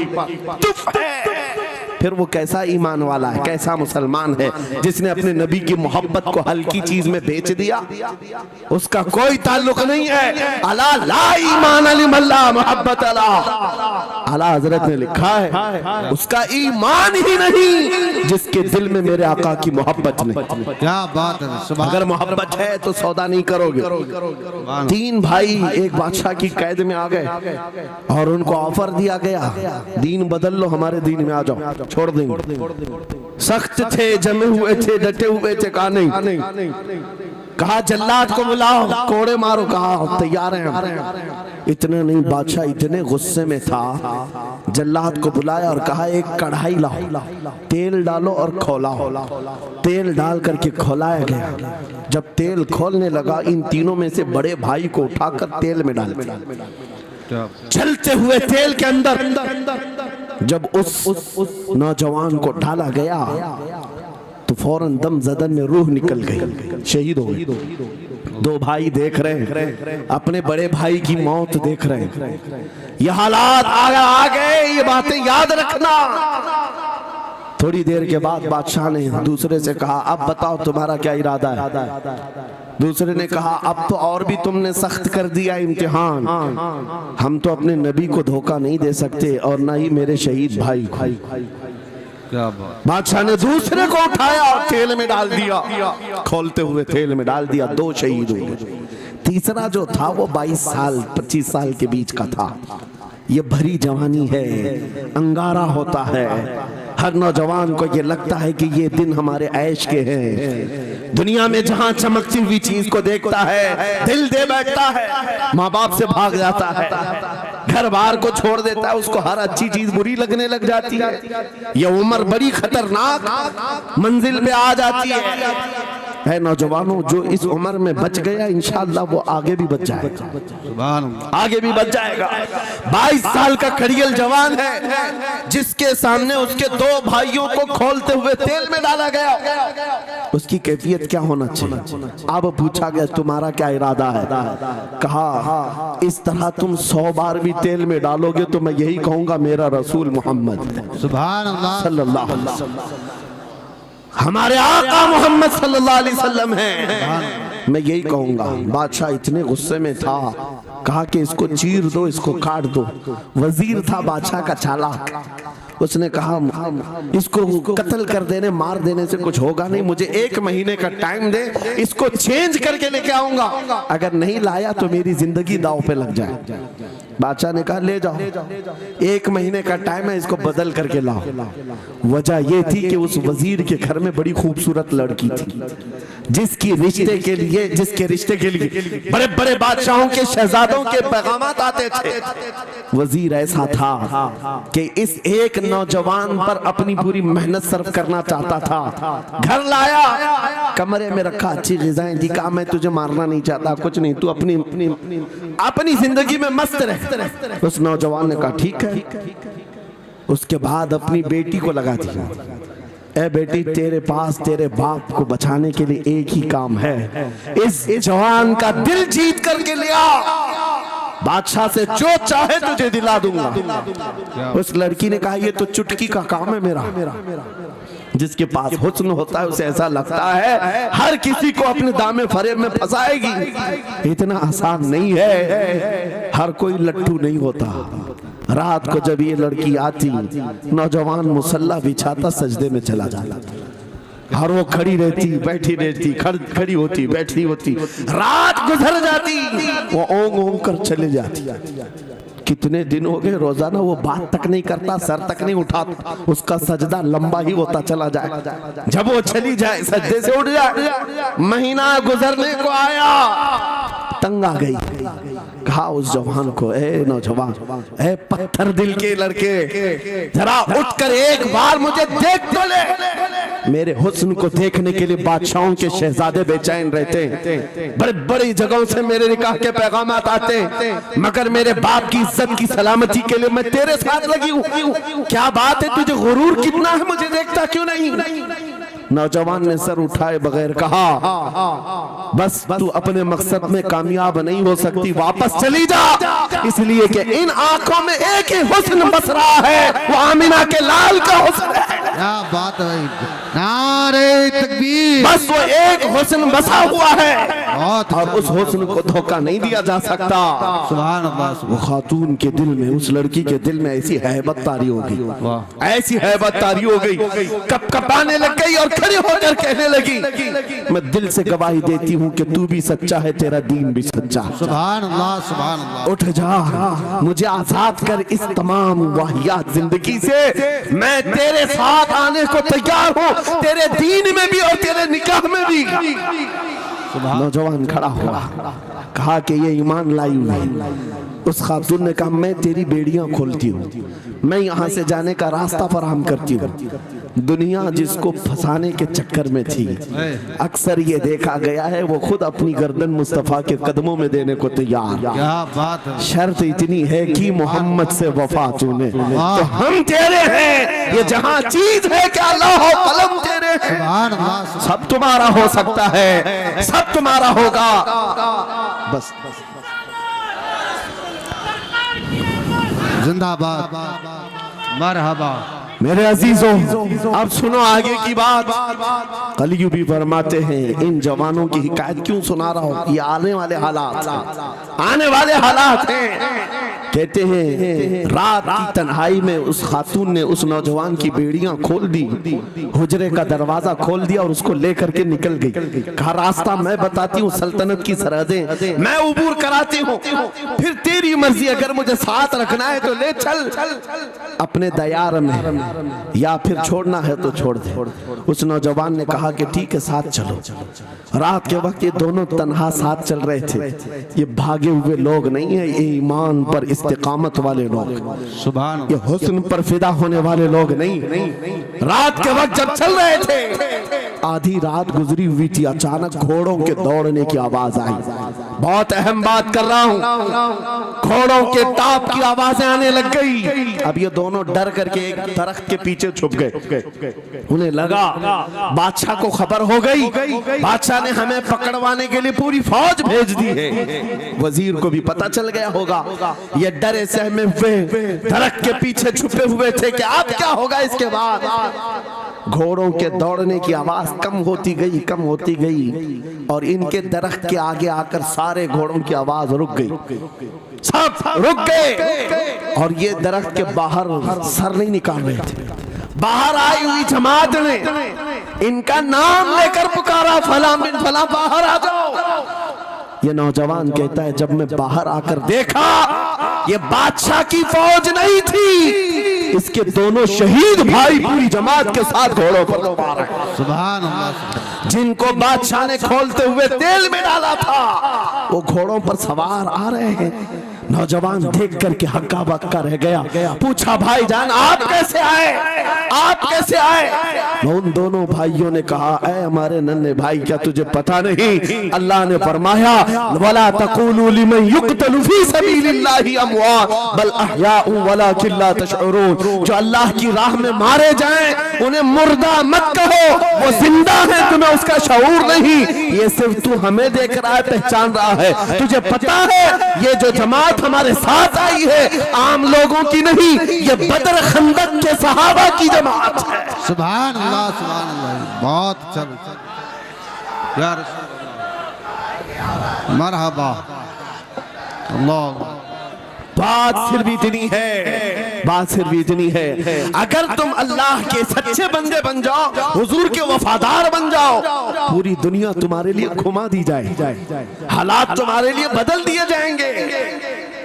फिर वो कैसा ईमान वाला है, कैसा मुसलमान है जिसने अपने नबी की मोहब्बत को हल्की चीज में बेच दिया। उसका कोई ताल्लुक नहीं है। अला ला ईमान अलिमल्ला मोहब्बत अला, आला हजरत ने लिखा है उसका ईमान ही नहीं जिसके दिल में मेरे आका की मोहब्बत नहीं। क्या बात है। अगर मोहब्बत है तो सौदा नहीं करोगे। 3 भाई एक बादशाह की कैद में आ गए और उनको ऑफर दिया गया, दीन बदल लो, हमारे दीन में आ जाओ, छोड़ देंगे। सख्त थे, जमे हुए थे, डटे हुए थे। कहा नहीं। कहा जल्लाद को बुलाओ, कोड़े मारो। कहा तैयार हैं। इतना नहीं, बादशाह इतने गुस्से में था, जल्लाद को बुलाया और कहा एक कढ़ाई लाओ, तेल डालो और खौलाओ। तेल डाल करके खौलाया गया। जब तेल खोलने लगा, इन तीनों में से बड़े भाई को उठाकर तेल में डाल दिया। चलते हुए तेल के अंदर जब उस नौजवान को डाला गया तो फौरन दम जदन में रूह निकल गई, शहीद हो गई। 2 भाई देख रहे हैं, अपने बड़े भाई की मौत देख रहे हैं। ये हालात आ गए, ये बातें याद रखना। थोड़ी देर के बाद बादशाह ने दूसरे से कहा अब बताओ तुम्हारा क्या इरादा है। दूसरे ने कहा अब तो और भी तुमने सख्त कर दिया इम्तिहान, हम तो अपने नबी को धोखा नहीं दे सकते और ना ही मेरे शहीद भाई को। बादशाह ने दूसरे को उठाया और तेल में डाल दिया, खोलते हुए तेल में डाल दिया। 2 शहीद हुए। तीसरा जो था वो 22 साल 25 साल के बीच का था। ये भरी जवानी है, अंगारा होता है। हर नौजवान को ये लगता है कि ये दिन हमारे ऐश के हैं। दुनिया में जहां चमकती हुई चीज को देखता है दिल दे बैठता है, माँ बाप से भाग जाता है, घर बार को छोड़ देता है, उसको हर अच्छी चीज बुरी लगने लग जाती है। ये उम्र बड़ी खतरनाक मंजिल पे आ जाती है नौजवानों, जो इस उम्र में बच गया इंशाअल्लाह वो आगे भी बच जाएगा, आगे भी बच जाएगा। 22 साल का खड़ियल जवान है जिसके सामने उसके 2 भाइयों को खोलते हुए तेल में डाला गया, उसकी कैफियत क्या होना चाहिए। अब पूछा गया तुम्हारा क्या इरादा है। कहा इस तरह तुम 100 बार भी तेल में डालोगे तो मैं यही कहूंगा मेरा रसूल मोहम्मद सुभान अल्लाह सल्लल्लाहु अलैहि वसल्लम हमारे आका मोहम्मद सल्लल्लाहु अलैहि वसल्लम है, मैं यही कहूंगा। बादशाह इतने गुस्से में था, कहा कि इसको चीर दो, इसको काट दो। वजीर था बादशाह का चालाक, उसने कहा इसको कत्ल कर देने, मार देने से कुछ होगा नहीं, मुझे 1 महीने का टाइम दे, इसको चेंज करके लेके आऊंगा, अगर नहीं लाया तो मेरी जिंदगी दांव पे लग जाए। बादशाह ने कहा ले जाओ, 1 महीने का टाइम है, इसको बदल करके लाओ। वजह ये थी कि उस वजीर के घर में बड़ी खूबसूरत लड़की थी जिसके रिश्ते के लिए बड़े बड़े बादशाहों के शहजादों के पैगामात आते थे। वजीर ऐसा था कि इस एक नौजवान पर अपनी पूरी मेहनत सर्फ करना चाहता था। घर लाया, कमरे में रखा, अच्छी ग़िज़ाएं दी, कहा मैं तुझे मारना नहीं चाहता, कुछ नहीं, तू अपनी जिंदगी में मस्त रह। उस नौजवान ने कहा ठीक है। उसके बाद अपनी बेटी को लगा दिया, ए बेटी तेरे पास तेरे बाप को बचाने के लिए एक ही काम है, इस जवान का दिल जीत करके ले आ। बादशाह से जो चाहे तुझे दिला दूंगा। उस लड़की ने कहा ये तो चुटकी का काम है मेरा। जिसके पास हुस्न होता है उसे ऐसा लगता है हर किसी को अपने दामे फरेब में फंसाएगी। इतना आसान नहीं है, हर कोई लट्टू नहीं होता। रात को जब ये लड़की आती, नौजवान मुसल्ला बिछाता सजदे में चला जाता और वो खड़ी रहती बैठी रहती, खड़ी होती बैठी होती, रात गुजर जाती, वो ओंग ओंग कर चले जाती। कितने दिन हो गए रोजाना वो बात तक नहीं करता, सर तक नहीं उठाता, उसका सजदा लंबा ही होता चला जाए। जब वो चली जाए सजदे से उठ जाए। महीना गुजरने को आया, तंग आ गई, कहा उस जवान को, ए नौजवान, ए पत्थर दिल के लड़के, जरा उठकर एक बार मुझे देख तो ले। मेरे हुस्न को देखने के लिए बादशाहों के शहजादे बेचैन रहते हैं, बड़े बड़ी जगहों से मेरे निकाह के पैगाम आते हैं, मगर मेरे बाप की इज्जत की सलामती के लिए मैं तेरे साथ लगी हूँ। क्या बात है, तुझे गुरूर कितना है, मुझे देखता क्यों नहीं? नौजवान ने सर उठाए बगैर कहा, बस तू अपने मकसद में कामयाब नहीं हो सकती, वापस चली जा, इसलिए कि इन आंखों में एक ही हुस्न बस रहा है, वो आमिना के लाल का हुस्न है। क्या बात है, नारे तकबीर। बस वो एक हुस्न बसा हुआ है बहुत और उस हुस्न को धोखा नहीं दिया जा सकता। सुभान अल्लाह। वो खातून के दिल में, उस लड़की के दिल में ऐसी हैबत तारी हो गई, ऐसी हैबत तारी हो गई, कपकपाने लग गई और खड़ी होकर कहने लगी, मैं दिल से गवाही देती हूँ कि तू भी सच्चा है, तेरा दीन भी सच्चा। सुभान अल्लाह, सुभान अल्लाह। उठ जा, मुझे आजाद कर इस तमाम वाहियात जिंदगी से, मैं तेरे साथ आने को तैयार हूँ, तेरे दीन में भी और तेरे निकाह में भी। नौजवान खड़ा हुआ, कहा कि ये ईमान लाई हुई। उस खातून ने कहा, मैं तेरी बेड़ियां खोलती हूँ, मैं यहाँ से जाने का रास्ता फराहम करती हूँ। दुनिया जिसको फंसाने के चक्कर में थी, अक्सर ये देखा गया है वो खुद अपनी गर्दन मुस्तफा के कदमों में देने को तैयार। क्या बात है। शर्त इतनी है कि मोहम्मद से वफा तूने, तो हम तेरे हैं, ये जहां चीज है कि अल्लाह हो कलम तेरे हैं। सुभान अल्लाह। सब तुम्हारा हो सकता है, सब तुम्हारा होगा। बस जिंदाबाद, मरहबा। मेरे अजीजों, अब सुनो आगे की बात। कलियू भी फरमाते हैं, इन जवानों की हिकायत क्यों सुना रहा हूं, ये आने वाले हालात, आने वाले हालात हैं। कहते हैं रात की तन्हाई में उस खातून ने उस नौजवान की बेड़ियां खोल दी, हुजरे का दरवाजा खोल दिया और उसको लेकर के निकल गई। कहा रास्ता मैं बताती हूँ, सल्तनत की सरहदें मैं उबूर कराती हूँ, फिर तेरी मर्जी, अगर मुझे साथ रखना है तो ले चल अपने दयार में, या फिर छोड़ना है तो छोड़ दे। उस नौजवान ने कहा कि ठीक है साथ चलो। रात के वक्त ये दोनों तन्हा साथ चल रहे थे। ये भागे हुए लोग नहीं है, ये ईमान पर इस्तिकामत वाले लोग, सुभान ये हुस्न पर फिदा होने वाले लोग नहीं। रात के वक्त जब चल रहे थे, आधी रात गुजरी हुई थी, अचानक घोड़ों के दौड़ने की आवाज आई। बहुत अहम बात कर रहा हूँ, घोड़ों के टाप की आवाजें आने लग गई। अब ये दोनों डर करके एक दरख्त के पीछे छुप गए। उन्हें लगा बादशाह को खबर हो गई, बादशाह ने हमें पकड़वाने के लिए पूरी फौज भेज दी है। वजीर को भी पता चल गया होगा। ये डरे सहमे हुए दरख्त के पीछे छुपे हुए थे कि अब क्या होगा इसके बाद। घोड़ों के दौड़ने की आवाज कम होती गई, कम होती गई, और इनके दरख्त के आगे आकर सारे घोड़ों की आवाज रुक गई, सब रुक गए। और ये दरख्त के बाहर सर नहीं निकाल रहे थे। बाहर आई हुई जमात ने इनका नाम लेकर पुकारा, फला बिन फला बाहर आ जाओ। ये नौजवान कहता है, जब मैं बाहर आकर देखा ये बादशाह की फौज नहीं थी, इसके दोनों शहीद भाई पूरी जमात के साथ घोड़ों पर सवार हैं। सुभान अल्लाह। जिनको बादशाह ने खोलते हुए तेल में डाला था, वो घोड़ों पर सवार आ रहे हैं। नौजवान देख करके हक्का बक्का रह गया। पूछा, भाईजान आप कैसे आए, आप कैसे आए? उन दोनों भाइयों ने कहा, ऐ हमारे नन्हे भाई, क्या तुझे पता नहीं अल्लाह ने फरमाया, वला तक़ूलू लिमन युक़तलु फी सबीलिल्लाहि अमवात बल अहयाउ वलाकिन ला तशऊरून। जो अल्लाह की राह में मारे जाएं उन्हें मुर्दा मत कहो, वो जिंदा है, तुम्हें उसका शऊर नहीं। ये सिर्फ तू हमें देख रहा है, पहचान रहा है। तुझे पता है ये जो जमात जमात हमारे साथ आई है, आम लोगों की नहीं, ये बदर खंदक के सहाबा की जमात है। सुभान अल्लाह, सुभान अल्लाह, बहुत अच्छा या रसूल, मरहबा। अल्लाह, बात सिर्फ इतनी है, बात सिर्फ इतनी है, अगर तुम अल्लाह के सच्चे बंदे बन जाओ, हुजूर के वफादार बन जाओ, पूरी दुनिया तुम्हारे लिए घुमा दी जाए, हालात तुम्हारे लिए बदल दिए जाएंगे।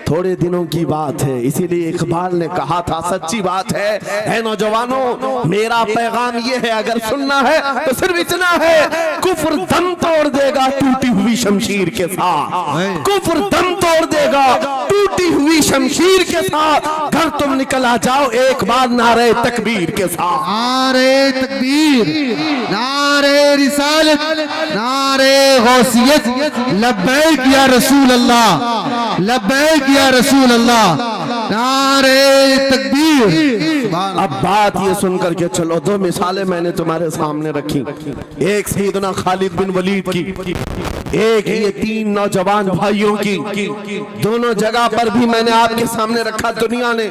थोड़े दिनों की बात है, इसीलिए इकबाल ने कहा था, सच्ची बात है नौजवानों, मेरा पैगाम ये है, अगर सुनना है तो सिर्फ इतना है, कुफ्र दम तोड़ देगा टूटी हुई शमशीर के साथ, कुफ्र दम तोड़ देगा टूटी हुई शमशीर के साथ। घर तुम निकल आ जाओ एक बार नारे तकबीर के साथ। नारे तकबीर, नारे रिसालत, नारे गौसियत, लब्बैक या रसूल अल्लाह, लब्बैक या रसूल अल्लाह, नारे तकबीर। अब बात ये सुनकर के चलो, दो मिसालें मैंने तुम्हारे सामने रखी, एक सैयदना खालिद बिन वलीद की, एक ये तीन नौजवान भाइयों की। दोनों जगह पर भी मैंने आपके सामने रखा, दुनिया ने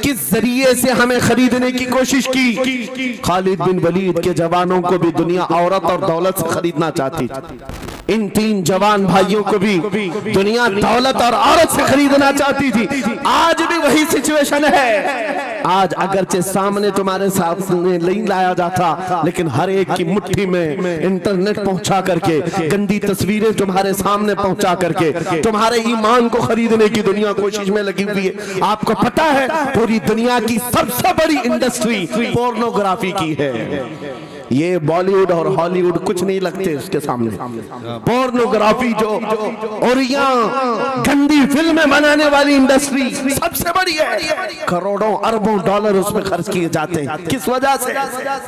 किस जरिए से हमें खरीदने की कोशिश की। खालिद बिन वलीद के जवानों को भी दुनिया औरत और दौलत से खरीदना चाहती थी, इन तीन जवान भाइयों को भी दुनिया दौलत और औरत से खरीदना चाहती थी। आज भी वही सिचुएशन है। आज अगरचे सामने तुम्हारे सामने नहीं लाया जाता, लेकिन हर एक की मुट्ठी में इंटरनेट पहुंचा करके, गंदी तस्वीरें तुम्हारे सामने पहुंचा करके तुम्हारे ईमान को खरीदने की दुनिया कोशिश में लगी हुई है। आपको पता है पूरी दुनिया की सबसे बड़ी इंडस्ट्री पोर्नोग्राफी की है। ये बॉलीवुड और हॉलीवुड कुछ नहीं लगते उसके सामने। पोर्नोग्राफी जो और यहाँ गंदी फिल्में बनाने वाली इंडस्ट्री सबसे बड़ी है। करोड़ों अरबों डॉलर उसमें खर्च किए जाते हैं। किस वजह से?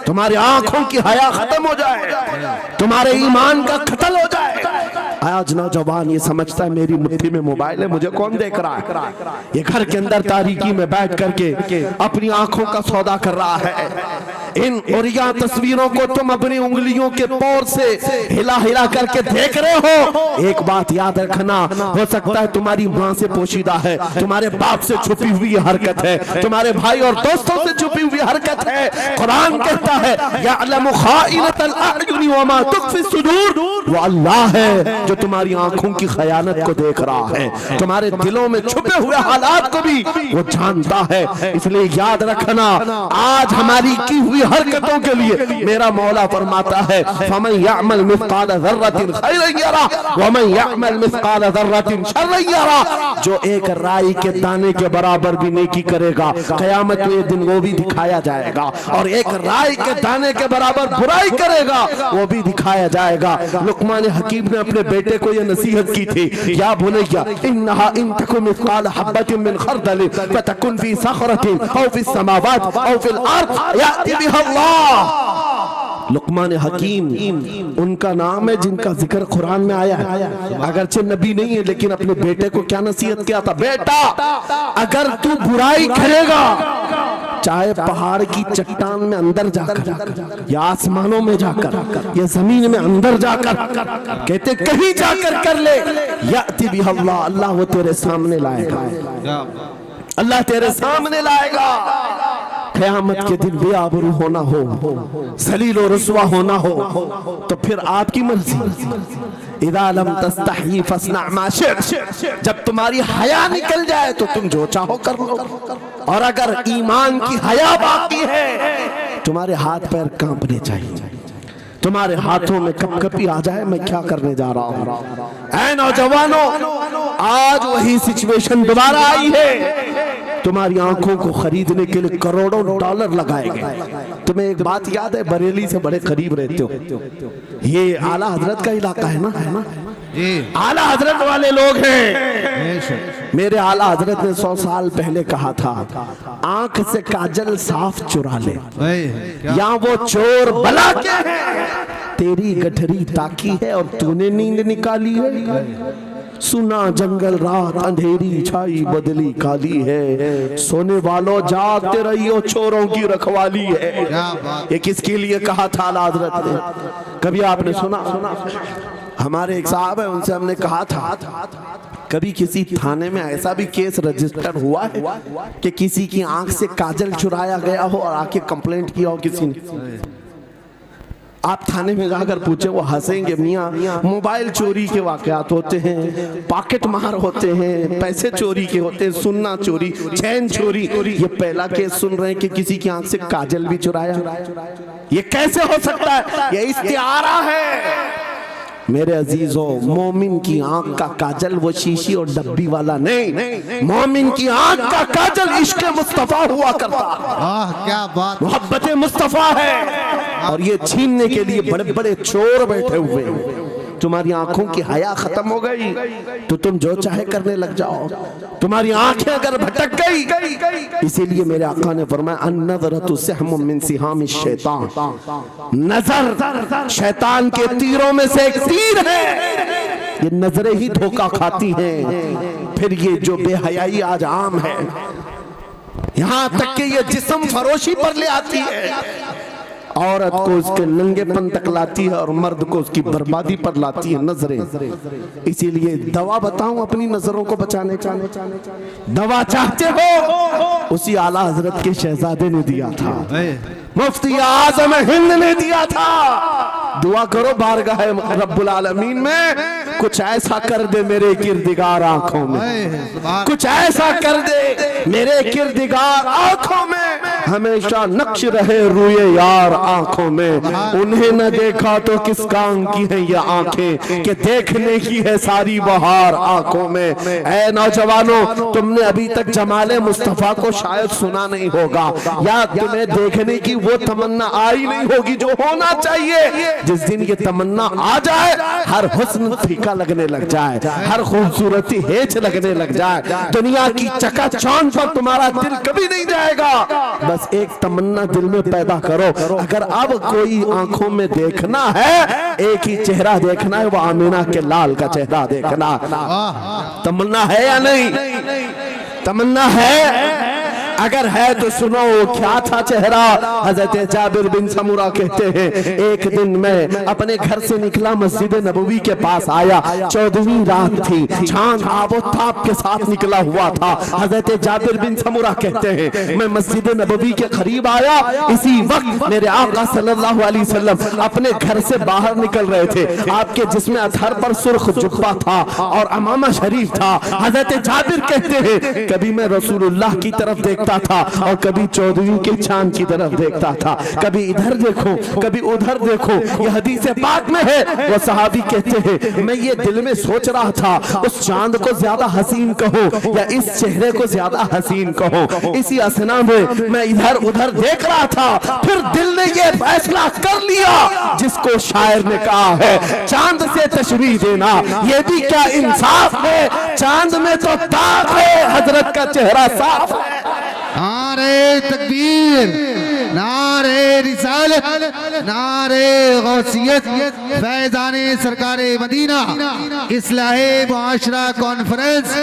तुम्हारी आंखों की हया खत्म हो जाए, तुम्हारे ईमान का कत्ल हो जाए। आज नौजवान ये समझता है मेरी मुट्ठी में मोबाइल है, मुझे कौन देख रहा है। ये घर के अंदर तारीकी में बैठ करके अपनी आंखों का सौदा कर रहा है। इन और यहाँ तस्वीरों को तुम अपनी उंगलियों के पोर से हिला हिला करके देख रहे हो। एक बात याद रखना, हो सकता है तुम्हारी माँ से पोशीदा है, तुम्हारे बाप से छुपी हुई हरकत है, तुम्हारे भाई और दोस्तों से छुपी हुई हरकत है। कुरान कहता है यअलमु खाइनतल अयुनि व मा तुख्फी सुदूर, वो अल्लाह है जो तुम्हारी आंखों की खयानत को देख रहा है, तुम्हारे दिलों में छुपे हुए हालात को भी वो जानता है। इसलिए याद रखना, आज हमारी की हुई हरकतों के लिए मेरा मौला फरमाता है फमन यअमल मिस्काल ज़र्रतिन खैरन यरा व मन यअमल मिस्काल ज़र्रतिन शर्रन यरा। जो एक राई के दाने के बराबर भी नेकी करेगा, क़यामत के दिन वो भी दिखाया जाएगा, और एक राई के दाने के बराबर बुराई करेगा वो भी दिखाया जाएगा। लुक़मान हकीम ने अपने बेटे को ये नसीहत की थी, या बुनय्या इन्नहा इन तकुन मिस्काल हब्बतिन मिन खर्दल फतकुन फी सखरतिन औ फी समावात औ फिल अर्द याति बिहा अल्लाह। लुक़मान हकीम उनका नाम है जिनका जिक्र कुरान में आया है। अगरचे नबी नहीं है, लेकिन अपने बेटे को क्या नसीहत किया था, बेटा अगर तू बुराई करेगा, चाहे पहाड़ की चट्टान में अंदर जाकर या आसमानों में जाकर या जमीन में अंदर जाकर, कहते कहीं जाकर कर ले, याति बिहा अल्लाह, अल्लाह वो तेरे सामने लाएगा, अल्लाह तेरे सामने लाएगा। क़यामत के दिन बेआबरू होना हो, ज़लील और रुसवा होना हो, तो फिर आपकी मर्जी। इज़ा लम तस्तही फस्ना मा शि'त, जब तुम्हारी हया निकल जाए तो तुम जो चाहो कर लो, और अगर ईमान की हया बाकी है तुम्हारे हाथ पैर कांपने चाहिए, तुम्हारे हाथों में कपकपी आ जाए मैं क्या करने जा रहा हूं। ऐ नौजवानों, आज वही सिचुएशन दोबारा आई है। तुम्हारी आंखों को खरीदने के लिए करोड़ों डॉलर लगाए गए। तुम्हें एक बात याद है, बरेली से बड़े करीब रहते हो, ये आला हजरत का इलाका है ना जी, आला हजरत वाले लोग हैं। मेरे आला हजरत ने 100 साल पहले कहा था, आंख से काजल साफ चुरा ले, यहाँ वो चोर बला के हैं, तेरी गठरी ताकी है और तूने नींद निकाली है। सुना जंगल रात अंधेरी छाई बदली काली है, सोने वालों जागते रहियो चोरों की रखवाली है। ये किसके लिए कहा था आला हजरत ने? कभी आपने सुना? हमारे एक साहब है, उनसे हमने कहा था कभी किसी थाने में ऐसा भी केस रजिस्टर हुआ है कि किसी की आंख से काजल चुराया गया हो और आके कंप्लेंट किया हो किसी ने? आप थाने में जाकर पूछे, वो हंसेंगे। मियाँ मोबाइल चोरी के वाकयात होते हैं, पॉकेट मार होते हैं, पैसे चोरी के होते हैं, सुन्ना चोरी, चैन चोरी। ये पहला केस सुन रहे हैं कि किसी की आंख से काजल भी चुराया। ये कैसे हो सकता है? ये इस्तिआरा है। मेरे अजीजों, मोमिन की आंख का काजल वो शीशी और डब्बी वाला नहीं, मोमिन की आंख का काजल इश्क मुस्तफा हुआ करता। क्या बात, मोहब्बत मुस्तफा है। और ये छीनने के लिए बड़े बड़े चोर बैठे हुए हैं। तुम्हारी आंखों की हया खत्म हो गई तो तुम जो चाहे करने लग जाओ। तुम्हारी आंखें अगर भटक गई, इसीलिए मेरे आका ने फरमाया, अन्नज़रतु सहमुम मिन सिहामि शैतान, नजर शैतान के तीरों में से एक तीर है। ये नजरें ही धोखा खाती हैं। फिर ये जो बेहयाई आज आम है, यहाँ तक कि ये जिस्म फरोशी पर ले आती है। औरत को उसके नंगेपन तक लाती है और मर्द को उसकी बर्बादी पर लाती है नजरें। इसीलिए दवा बताऊं अपनी नजरों को बचाने का? दवा चाहते हो? उसी आला हजरत के शहजादे ने दिया था, मुफ्ती आजम हिंद ने दिया था। दुआ करो बारगाह रब्बुल आलमीन में, कुछ ऐसा कर दे मेरे किरदिगार आंखों में, कुछ ऐसा कर दे मेरे किरदिगार आंखों में, हमेशा नक्श रहे रूए यार आंखों में। उन्हें न देखा तो किस काम की है ये आंखें, कि देखने की है सारी बहार आंखों में। ऐ नौजवानों, तुमने अभी तक जमाले मुस्तफा को शायद सुना नहीं होगा, या तुम्हें देखने की वो तमन्ना आई नहीं होगी जो होना चाहिए। जिस दिन ये तमन्ना आ जाए, हर हुस्न फीका लगने लग जाए, हर खूबसूरती हेच लगने लग जाए, दुनिया की चकाचौंध पर तुम्हारा दिल कभी नहीं जाएगा। बस एक तमन्ना दिल में पैदा करो, अगर अब कोई आंखों में देखना है, एक ही चेहरा देखना है, वो आमीना के लाल का चेहरा देखना। तमन्ना है या नहीं? तमन्ना है? अगर है तो सुनो, क्या था चेहरा? हजरत जाबिर बिन समूरा कहते हैं, एक दिन मैं अपने घर से निकला, मस्जिद नबवी के पास आया, 14वीं रात थी, चांद आबोताब के साथ निकला हुआ था। हजरत जाबिर बिन समूरा कहते हैं, मैं मस्जिद नबवी के करीब आया, इसी वक्त मेरे आका सल्लल्लाहु अलैहि वसल्लम अपने घर से बाहर निकल रहे थे। आपके जिस्म अतहर पर सुर्ख जुब्बा था और अमामा शरीफ था। हजरत जाबिर कहते हैं, कभी मैं रसूलुल्लाह की तरफ देखता था और कभी 14वीं के चांद की तरफ देखता था, कभी इधर देखो कभी उधर देखो। ये हदीस पाक में है। वो सहाबी कहते हैं, मैं ये दिल में सोच रहा था, उस चांद को ज्यादा हसीन कहो या इस चेहरे को ज्यादा हसीन कहो। इसी असना में मैं इधर उधर देख रहा था, फिर दिल ने ये फैसला कर लिया, जिसको शायर ने कहा है, चांद से तशबीह देना ये भी क्या इंसाफ है, चांद में तो दाग है, हजरत का चेहरा साफ है। नारे तकबीर, नारे रिसालत, नारे गौसियत, फैज़ाने सरकारे मदीना, इस्लाहे मुआशरा कॉन्फ्रेंस,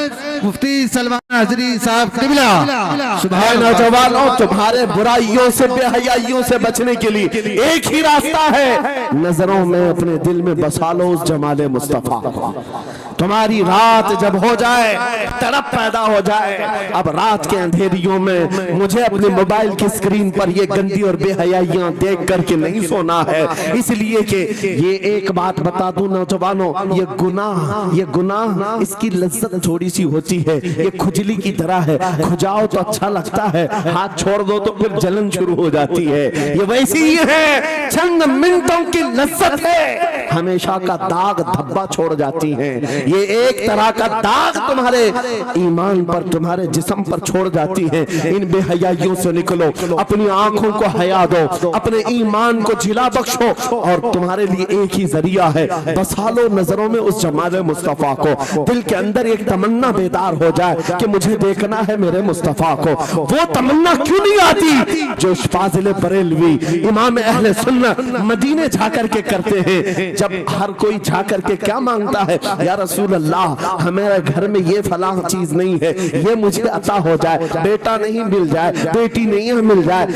मुफ्ती सलमान हजरी साहब किबला। सुभान नौजवानों, तुम्हारे बुराइयों से बेहयाइयों से बचने के लिए एक ही रास्ता है, नजरों में अपने दिल में बसा लो उस जमाले मुस्तफा को। तुम्हारी रात जब हो जाए, तड़प पैदा हो जाए, अब रात के अंधेरियों में मुझे अपने मोबाइल की स्क्रीन पर ये गंदी और बेहयाइयां देख करके नहीं सोना है। इसलिए कि ये एक बात बता दूं नौजवानों, ये गुनाह इसकी लज्जत थोड़ी सी होती है, ये खुजली की तरह है, खुजाओ तो अच्छा लगता है, हाथ छोड़ दो तो फिर जलन शुरू हो जाती है। ये वैसी ही है, चंद मिनटों की लज्जत है, हमेशा का दाग धब्बा छोड़ जाती है। ये एक तरह का दाग तुम्हारे ईमान पर, तुम्हारे जिस्म पर छोड़ जाती है। इन बेहयाइयों से निकलो, अपनी आंखों को हया दो, अपने ईमान को जिला बख्शो, और तुम्हारे लिए एक ही जरिया है, बसा लो नजरों में उस जमाले मुस्तफा को। दिल के अंदर एक तमन्ना बेदार हो जाए कि मुझे देखना है मेरे मुस्तफा को। वो तमन्ना क्यों नहीं आती जो फाजिल बरेलवी इमाम अहले सुन्नत मदीने जाकर के करते हैं? जब हर कोई जाकर के क्या मांगता है, या रसूल रसूल अल्लाह, हमारे घर में ये फलां चीज नहीं है, ये मुझे अता हो जाए, बेटा नहीं मिल जाए, बेटी नहीं मिल जाए,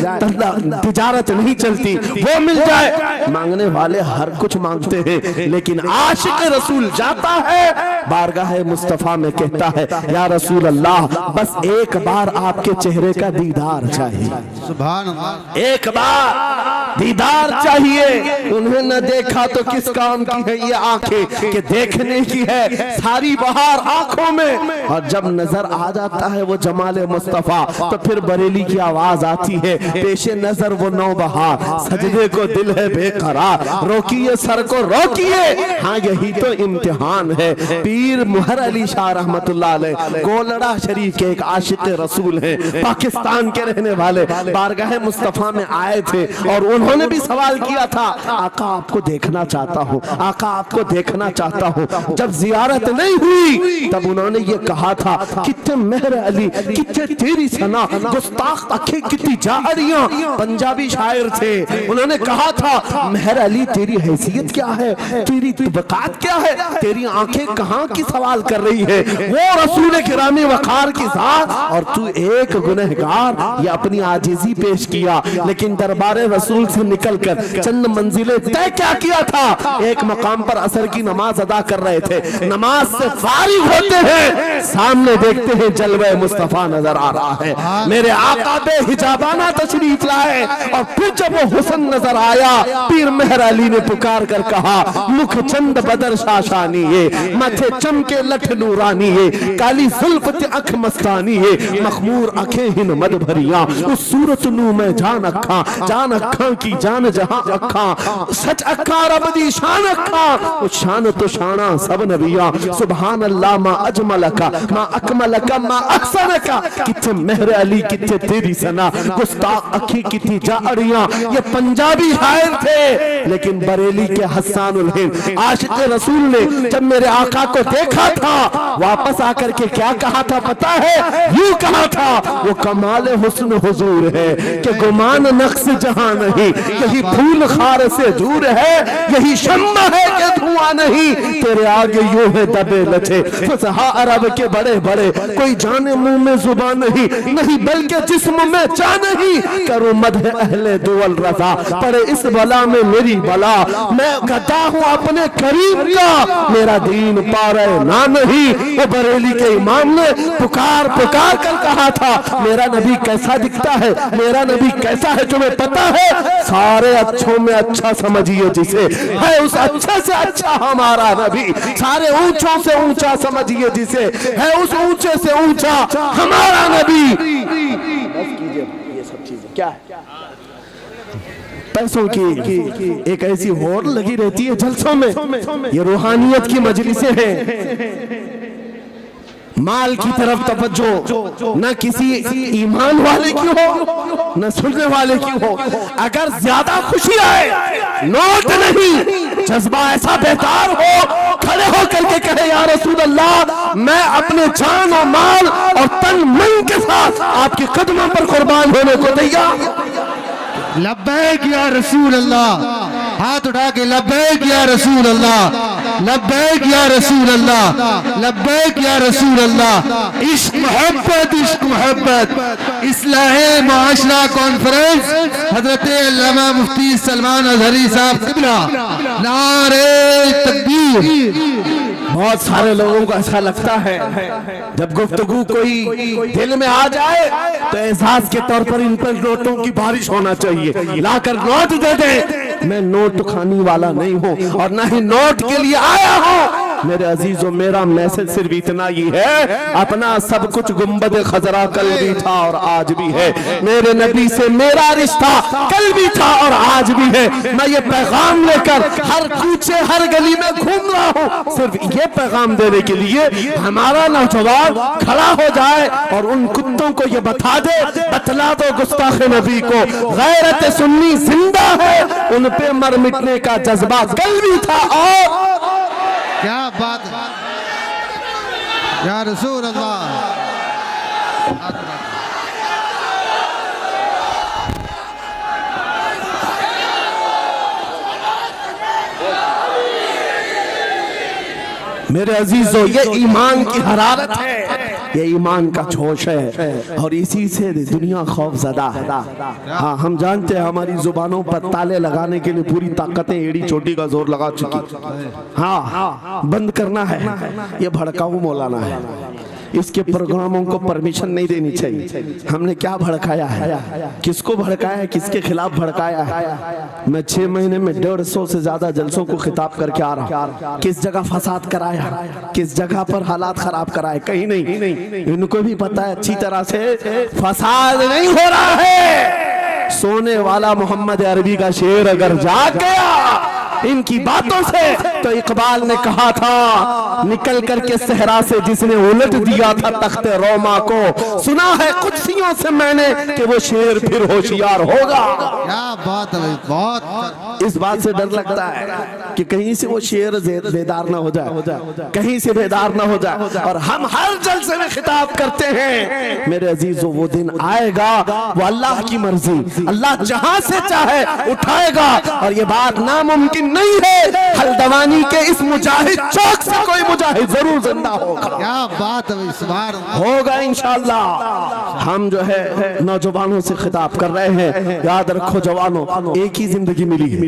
तिजारत नहीं चलती, वो मिल जाए। मांगने वाले हर कुछ मांगते हैं, लेकिन आशिक रसूल जाता है बारगाह मुस्तफा में, कहता है या रसूल अल्लाह, बस एक बार आपके चेहरे का दीदार चाहिए, सुभान अल्लाह, एक बार दीदार चाहिए। उन्हें न देखा तो किस काम की है ये आंखें, कि देखने की है सारी बहार आंखों में। और जब नजर आ जाता है वो जमाले मुस्तफा, तो फिर बरेली की आवाज आती है, पेशे नजर वो नौबहार, सजदे को दिल है बेकरार, रोकिए सर को रोकिए। हाँ यही तो इम्तिहान है। पीर मुहर अली शाह रहमतुल्लाह अलैह गोलड़ा शरीफ के एक आशिक रसूल हैं, पाकिस्तान के रहने वाले, बारगाह मुस्तफा में आए थे और उन्होंने भी सवाल किया था, आका आपको देखना चाहता हूँ, आका आपको देखना चाहता हूँ। जब जियारत नहीं हुई तब उन्होंने ये कहा था, कितने मेहर अली, कितने तेरी सना, गुस्ताख अखे कितनी जाहरियां। पंजाबी शायर थे, उन्होंने कहा था, मेहर अली तेरी हैसियत क्या है, तेरी तबकात क्या है, तेरी आंखें कहाँ की सवाल कर रही है, वो रसूल किरामी वकार की जात, और तू एक गुनहगार। ये अपनी आजिजी पेश किया, लेकिन दरबारे रसूल से निकलकर चंद मंजिलें तय क्या किया था। एक मकाम पर असर की नमाज अदा कर रहे थे, नमाज से फारिग होते हैं, सामने देखते हैं जलवे मुस्तफा नजर आ रहा है, मेरे आका बेहिजाबाना तशरीफ लाए। और फिर जब वो हुस्न नजर आया, पीर मेहर अली ने पुकार कर कहा, मुख चंद बदर शाशानी है, माथे चमके लठ नूरानी है, काली जुल्फ ते अख मस्तानी है, मखमूर अखे हिन मद भरिया, उस सूरत नू मैं जान अखा की जान जहां अखा, सच अखा रब दी शान अखा, उस शान तो शाना सब नबिया। सुभान अल्लाह मा अजमलका मा अकमलका मा अहसनका, किथे मेहर अली किथे तेरी सना, गुस्ताख अखी किथी जाड़ियां। ये पंजाबी शायर थे, लेकिन बरेली के हस्सानुल हिंद आशिक रसूल ने जब मेरे आका को देखा था, वापस आकर के क्या कहा था पता है, यूं कहा था, वो कमाल हुस्न हुजूर है कि गुमान नक्श जहां नहीं, यही फूल खार से दूर है, यही शम्मा है कि धुआं नहीं, तेरे आगे यूं है दबे लचे फसहा अरब के बड़े बड़े, कोई जाने मुंह में जुबान नहीं, नहीं बल्कि जिस्म में जान नहीं, करूं मदह अहले दुअल रजा, पड़े इस बला में मेरी बला, मैं गदा हूं अपने करीम का, मेरा दीन पारे ना नहीं। वो बरेली के इमाम ने पुकार पुकार कर कहा था, मेरा नबी कैसा दिखता है, मेरा नबी कैसा है तुम्हें पता है, सारे अच्छों में अच्छा समझिए जिसे, है उस अच्छे से अच्छा हमारा नबी, सारे ऊंचों से ऊंचा समझिए जिसे, है उस ऊंचे से ऊंचा हमारा नबी। बस कीजिए ये सब चीजें क्या है, पैसों की एक ऐसी होड़ लगी रहती है जलसों में, ये रूहानियत की मजलिसें हैं। माल की तरफ तवज्जो न किसी ईमान वाले की हो न सुनने वाले की हो। अगर ज्यादा खुशी आए, नोट नहीं, जज्बा ऐसा बेहतर हो, खड़े हो करके कहे या रसूल अल्लाह, मैं अपने जान और माल और तन मन के साथ आपके कदमों पर कुर्बान होने को तैयार। लब्बैक या रसूल अल्लाह, हाथ उठा के लब्बैक या रसूल अल्लाह, लब्बैक या रसूल अल्लाह, लब्बैक या रसूल अल्लाह। इश्क मोहब्बत इस्लाहे मुआशरा कॉन्फ्रेंस हजरत अल्लामा मुफ्ती सलमान अजहरी साहब किबला, नारे तकबीर। बहुत सारे लोगों को ऐसा लगता है जब गुफ्तगू कोई दिल में आ जाए तो एहसास के तौर पर इन पर नोटों की बारिश होना चाहिए, लाकर नोट दे दे। मैं नोट खाने वाला नहीं हूँ और ना ही नोट के लिए आया हूँ। मेरे अजीजों, मेरा मैसेज सिर्फ इतना ही है, अपना सब कुछ गुंबद खजरा कल भी था और आज भी है, मेरे नबी से मेरा रिश्ता कल भी था और आज भी है। मैं ये पैगाम लेकर हर कूचे हर गली में घूम रहा हूँ, सिर्फ ये पैगाम देने के लिए हमारा नौजवान खड़ा हो जाए और उन कुत्तों को ये बतला दो गुस्ताख नबी को, गैरत सुन्नी जिंदा है, उन पे मर मिटने का जज्बा कल भी था। और क्या बात है या रसूल अल्लाह। मेरे अजीजों, ये ईमान की हरारत है, ये ईमान का जोश है, और इसी से दुनिया खौफजदा है। हाँ, हम जानते हैं हमारी जुबानों पर ताले लगाने के लिए पूरी ताकतें एड़ी चोटी का जोर लगा चुकी। हाँ, बंद करना है, ये भड़काऊ मौलाना है, इसके प्रोग्रामों को परमिशन नहीं देनी चाहिए। हमने क्या भड़काया है, किसको भड़काया है, किसके खिलाफ भड़काया है? मैं 6 महीने में 150 से ज्यादा जलसों को खिताब करके आ रहा हूँ। किस जगह फसाद कराया, किस जगह पर हालात खराब कराए, कहीं नहीं। इनको भी पता है अच्छी तरह से फसाद नहीं हो रहा है। सोने वाला मोहम्मद अरबी का शेर अगर जाग गया इनकी बातों से, तो इकबाल ने कहा था, निकल करके सहरा से जिसने उलट दिया था तख्ते रोमा को, सुना है कुर्सियों से मैंने कि वो शेर फिर होशियार होगा। क्या बात है भाई, बहुत। इस बात से डर लगता है कि कहीं से वो शेर बेदार ना हो जाए, कहीं से बेदार ना हो जाए, और हम हर जलसे में खिताब करते हैं। मेरे अजीजों, वो दिन आएगा, वो अल्लाह की मर्जी, अल्लाह जहां से चाहे उठाएगा, और ये बात नामुमकिन नहीं है। हल्द्वानी के इस मुजाहिद चौक से कोई मुजाहिद जरूर जिंदा होगा। क्या बात है, इस बार होगा इंशाअल्लाह। हम जो है नौजवानों से खिताब कर रहे हैं, याद रखो जवानों, एक ही जिंदगी मिली है,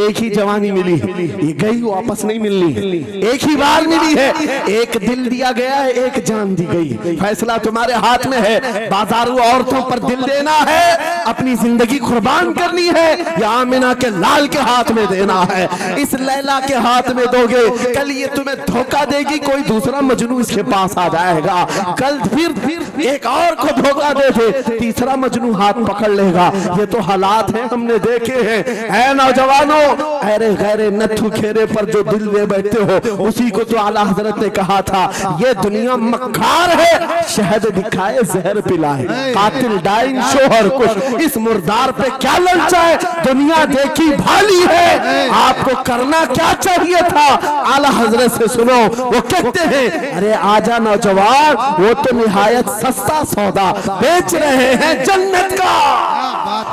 एक ही जवानी मिली है, ये गई वापस नहीं मिलनी, एक ही बार मिली है। एक दिल दिया गया है, एक जान दी गई, फैसला तुम्हारे हाथ में है। बाजारू औरतों पर दिल देना है, अपनी जिंदगी कुर्बान करनी है, या आमिना के लाल के हाथ में देना है। इस लैला के हाथ में दोगे, कल ये तुम्हें धोखा देगी, कोई दूसरा मजनू इसके पास आ जाएगा, कल फिर एक और को धोखा दे दे, तीसरा मजनू हाथ पकड़ लेगा। ये तो हालात हैं, हमने देखे हैं। ऐ नौजवानों, अरे गैरे नथु खेरे पर जो दिल ले बैठे हो, उसी को तो आला हजरत ने कहा था, ये दुनिया मक्कार है, शहद दिखाए जहर पिलाए, कातिल डाइन शोहर कुछ, इस मुर्दार पे क्या ललचाए, दुनिया देखी भाली है, आपको करना क्या चाहिए था? आला हजरत से सुनो, वो कहते हैं, अरे आजा नौजवान, वो तो निहायत सस्ता सौदा बेच रहे हैं जन्नत का,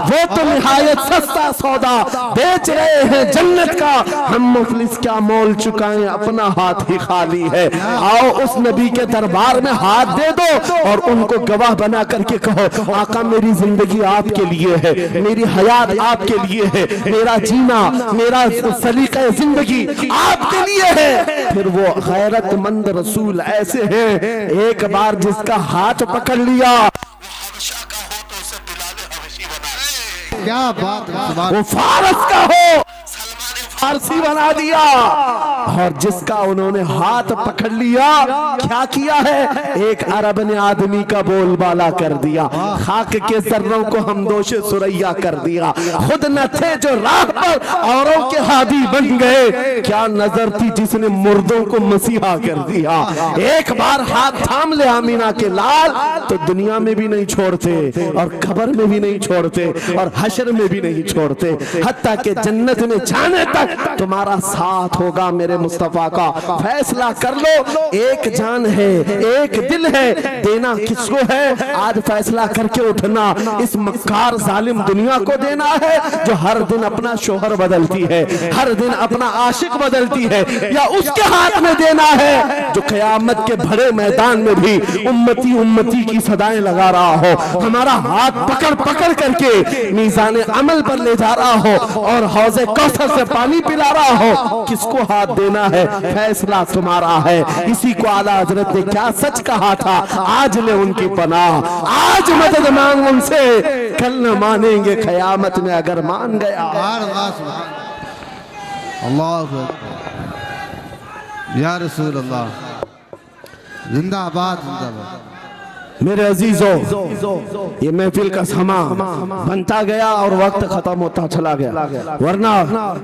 वो तो निहायत सस्ता सौदा बेच रहे हैं जन्नत का, हम मुफलिस क्या मोल चुकाएं, अपना हाथ ही खाली है। आओ उस नबी के दरबार में हाथ दे दो और उनको गवाह बना करके कहो, आका मेरी जिंदगी आपके लिए है, मेरी हयात आपके लिए है, मेरा जीना, मेरा सलीका जिंदगी आपके लिए है। फिर वो गैरतमंद रसूल ऐसे हैं, एक बार जिसका हाथ पकड़ लिया, क्या बात है, वो फारस का हो, फारसी बना दिया, और जिसका उन्होंने हाथ पकड़ लिया, क्या किया है, एक अरब ने आदमी का बोलबाला कर दिया, खाक के जर्रों को हमदोशे सुरैया कर दिया, खुद न थे जो राह पर औरों के हादी बन गए, क्या नजर थी जिसने मुर्दों को मसीहा कर दिया। एक बार हाथ थाम ले आमीना के लाल, तो दुनिया में भी नहीं छोड़ते, और कब्र में भी नहीं छोड़ते, और हशर में भी नहीं छोड़ते, हत्ता के जन्नत में जाने तक तुम्हारा साथ होगा। मेरे मुस्तफा का फैसला कर लो, एक जान है, एक दिल है, देना किसको है? आज फैसला करके उठना, इस मक्कार जालिम दुनिया को देना है, जो हर दिन अपना शोहर बदलती है, हर दिन अपना आशिक बदलती है, या उसके हाथ में देना है जो क़यामत के बड़े मैदान में भी उम्मती उम्मती की सदाएं लगा रहा हो, हमारा हाथ पकड़ पकड़ करके मीज़ान अमल पर ले जा रहा हो, और हौज़े कौसर से पानी पिला रहा हो। किसको हाथ देना है? फैसला तुम्हारा है। इसी को आला हजरत ने क्या सच कहा था, आज ले उनकी पनाह, आज मदद मांग उनसे, कल न मानेंगे क़यामत में अगर मान गया। अल्लाह या रसूल अल्लाह, जिंदाबाद जिंदाबाद। मेरे अजीजों, ये महफिल का समा बनता गया और वक्त खत्म होता चला गया, वरना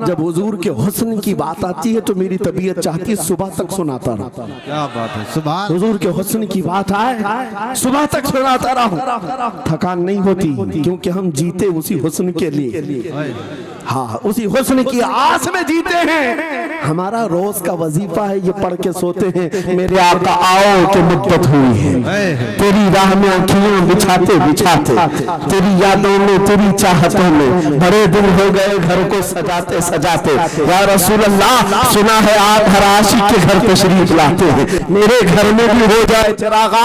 जब हुजूर के हुस्न की बात आती है तो मेरी तबीयत चाहती है सुबह तक सुनाता रहूं। क्या बात है, सुभान। हुजूर के हुस्न की बात आए सुबह तक सुनाता रहूं, थकान नहीं होती, क्योंकि हम जीते उसी हुस्न के लिए, हाँ, उसी हुस्न की आस में जीते हैं। हमारा रोज का वजीफा है ये पढ़ के सोते हैं, मेरे आका आओ कि मुद्दत हुई है, तेरी राह में आँखियां बिछाते बिछाते, तेरी यादों में तेरी चाहतों में बड़े दिन हो गए घर को सजाते सजाते। या रसूल अल्लाह, सुना है आप हर आशिक के घर तशरीफ लाते हैं, मेरे घर में भी हो जाए चिरागा,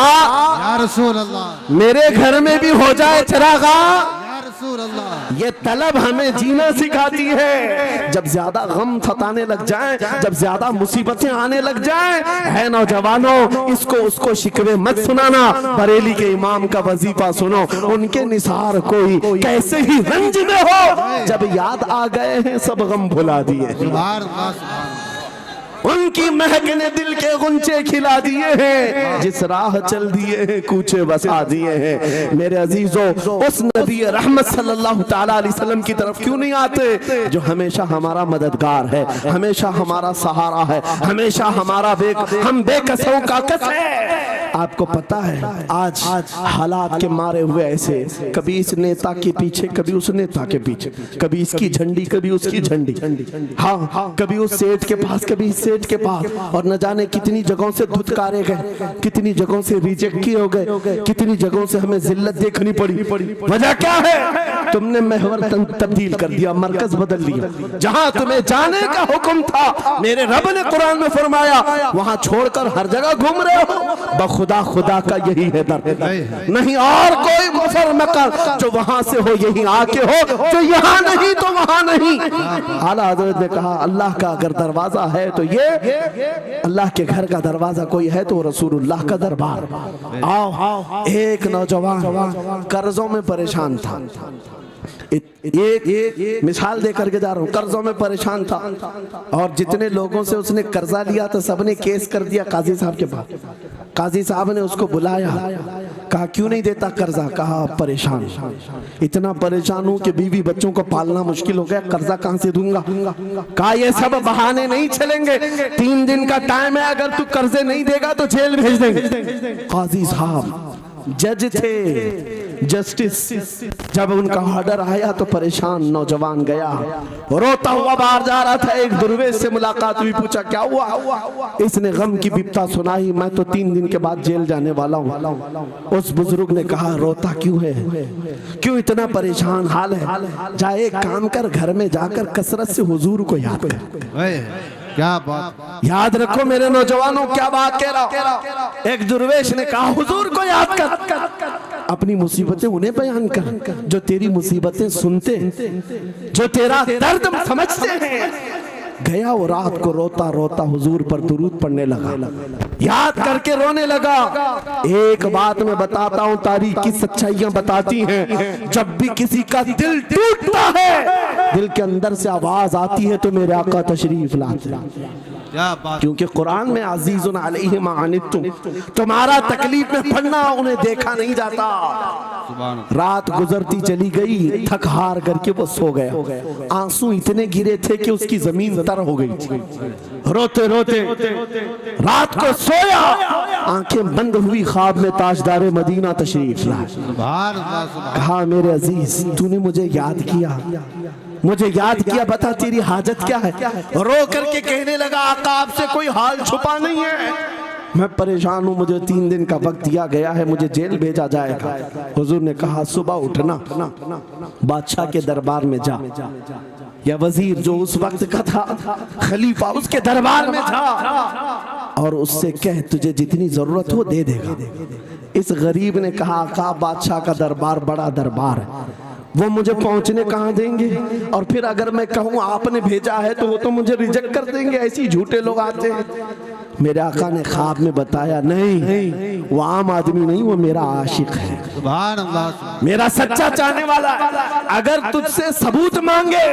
या रसूल अल्लाह, मेरे घर में भी हो जाए चिरागा। या रसूल अल्लाह। ये तलब हमें जीना सिखाती है। जब ज्यादा गम सताने लग जाए, जब ज्यादा मुसीबतें आने लग जाए, है नौजवानों, इसको उसको शिकवे मत सुनाना, बरेली के इमाम का वजीफा सुनो, उनके निसार कोई कैसे ही रंज में हो, जब याद आ गए हैं सब गम भुला दिए, सुभान अल्लाह, सुभान अल्लाह। उनकी महक ने दिल के गुंचे खिला दिए हैं, जिस राह चल दिए हैं कूचे बसा दिए हैं। मेरे अजीजों, उस नबी रहमत सल्लल्लाहु ताला अलैहि वसल्लम की तरफ क्यों नहीं आते जो हमेशा हमारा मददगार है, हमेशा हमारा सहारा है, हमेशा हमारा हम बेकसों का कस है। आपको पता है आज हालात के मारे हुए ऐसे, कभी इस नेता के पीछे, कभी उस नेता के पीछे, कभी इसकी झंडी कभी उसकी झंडी, हाँ, कभी उस सेठ के पास कभी इस सेठ के पास, और न जाने कितनी जगहों से धुतकारे गए, कितनी जगहों से रिजेक्ट किए हो गए, कितनी जगहों से हमें जिल्लत देखनी पड़ी। वजह क्या है? तुमने महवर तब्दील कर दिया, मरकज बदल लिया। जहां तुम्हें जाने का हुक्म था, मेरे रब ने कुरान में फरमाया, वहां छोड़कर हर जगह घूम रहे हो। बखुदा खुदा का यही है दर, नहीं और कोई मुफर मकर, जो वहां से हो यही आके हो, जो यहाँ नहीं तो वहां नहीं। आला हज़रत ने कहा, अल्लाह का अगर दरवाजा है तो ये अल्लाह के घर का दरवाजा कोई है तो रसूलुल्लाह का दरबार। आओ, एक नौजवान कर्जों में परेशान था, एक मिसाल दे करके जा रहा हूँ, कर्जों में परेशान था, और जितने लोगों से उसने कर्जा लिया था सबने केस कर दिया काजी साहब के पास। काजी साहब ने उसको बुलाया, कहा क्यों नहीं देता कर्जा? कहा परेशान, इतना परेशान हूँ कि बीवी बच्चों को पालना मुश्किल हो गया, कर्जा कहाँ से दूंगा? कहा ये सब बहाने नहीं चलेंगे, 3 दिन का टाइम है, अगर तू कर्जे नहीं देगा तो जेल भेज देंगे। काजी साहब जज थे, जस्टिस, जब उनका ऑर्डर आया तो परेशान नौजवान गया, रोता हुआ बाहर जा रहा था। एक दुर्वेश से मुलाकात हुई, पूछा क्या हुआ? इसने गम की बिपता सुनाई, मैं तो 3 दिन के बाद जेल जाने वाला हूँ। उस बुजुर्ग ने कहा, रोता क्यों है, क्यों इतना परेशान हाल है? जा एक काम कर, घर में जाकर कसरत से हुजूर को याद कर। क्या बात, याद रखो मेरे नौजवानों, क्या बात कह रहा। एक दुर्वेश ने कहा, हुजूर को याद कर, अपनी मुसीबतें उन्हें बयान कर जो तेरी मुसीबतें सुनते, जो तेरा दर्द समझते हैं। गया वो रात को रोता रोता हुजूर पर दुरूद पढ़ने लगा, याद करके रोने लगा। एक बात मैं बताता हूँ, तारीख की सच्चाइयां बताती हैं, जब भी किसी का दिल टूटता है, दिल के अंदर से आवाज आती है तो मेरे आका तशरीफ लाते हैं। क्या बात, क्योंकि कुरान में अजीजुन अलैहि मा अनित्तुम, तुम्हारा तकलीफ में पड़ना उन्हें देखा नहीं जाता। रात गुजरती चली गई, थक हार करके वो सो गया। आंसू इतने गिरे थे कि उसकी जमीन तर हो गई। रोते रोते रात को सोया, आंखें बंद हुई, ख्वाब में ताजदारे मदीना तशरीफ लाया। कहा मेरे अजीज, तूने मुझे याद किया, मुझे याद किया, बता तेरी हाजत क्या है? रो करके कहने लगा, आका आपसे कोई हाल छुपा नहीं है, मैं परेशान हूँ, मुझे 3 दिन का वक्त दिया गया है, मुझे जेल भेजा जाएगा। हुजूर ने कहा, सुबह उठना, बादशाह के दरबार में जा, या वजीर जो उस वक्त का था, खलीफा, उसके दरबार में जा और उससे कह तुझे जितनी जरूरत हो दे देगा। इस गरीब ने कहा, आका बादशाह का दरबार बड़ा दरबार है, वो मुझे पहुंचने कहाँ देंगे, और फिर अगर मैं कहूँ आपने भेजा है तो वो तो मुझे रिजेक्ट कर देंगे, ऐसे ही झूठे लोग आते हैं। मेरे आका ने ख्वाब में बताया, नहीं वो आम आदमी नहीं, वो मेरा आशिक है, सुभान अल्लाह, मेरा सच्चा चाहने वाला। अगर तुझसे सबूत मांगे,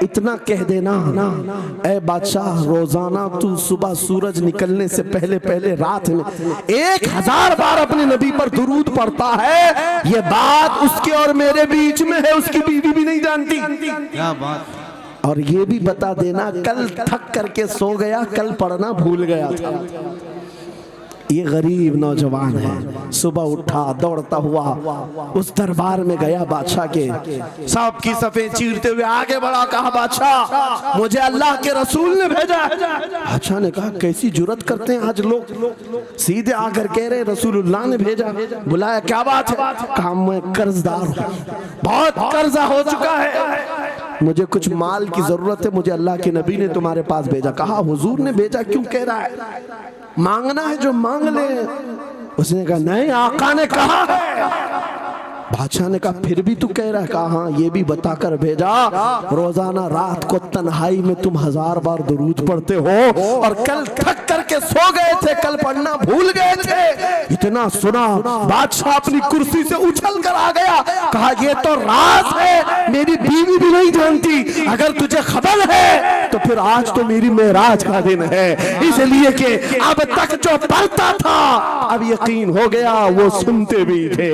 इतना कह देना ना, ऐ बादशाह, रोजाना तू सुबह सूरज निकलने से पहले पहले रात में 1000 बार अपने नबी पर दुरूद पढ़ता है। ये बात उसके और मेरे बीच में है, उसकी बीवी भी नहीं जानती। क्या बात, और ये भी बता देना, कल थक करके सो गया, कल पढ़ना भूल गया था। ये गरीब नौजवान है, सुबह उठा दौड़ता हुआ उस दरबार में गया बादशाह के, सबकी सफेद चीरते हुए आगे बढ़ा, कहा बादशाह मुझे अल्लाह के रसूल ने भेजा। बादशाह ने कहा कैसी जुर्रत करते हैं आज लोग, सीधे आकर कह रहे रसूलुल्लाह ने भेजा। बुलाया, क्या बात है? कहा मैं कर्जदार हूँ, बहुत कर्जा हो चुका है, मुझे कुछ माल की जरूरत है, मुझे अल्लाह के नबी ने तुम्हारे पास भेजा। कहा हुजूर ने भेजा, क्यों कह रहा है? मांगना है जो मांग ले। उसने कहा नहीं, आका ने कहा है। बादशाह ने कहा फिर भी तू कह रहा है? कहा हाँ, ये भी बताकर भेजा रोजाना रात को तन्हाई में तुम 1000 बार दुरूद पढ़ते हो और कल थक करके सो गए थे, कल पढ़ना भूल गए थे। इतना सुना बादशाह अपनी कुर्सी से उछल कर आ गया, कहा ये तो राज है, मेरी बीवी भी नहीं जानती, अगर तुझे खबर है तो फिर आज तो मेरी मेराज का दिन है, इसलिए कि अब तक जो पढ़ता था अब यकीन हो गया वो सुनते भी थे,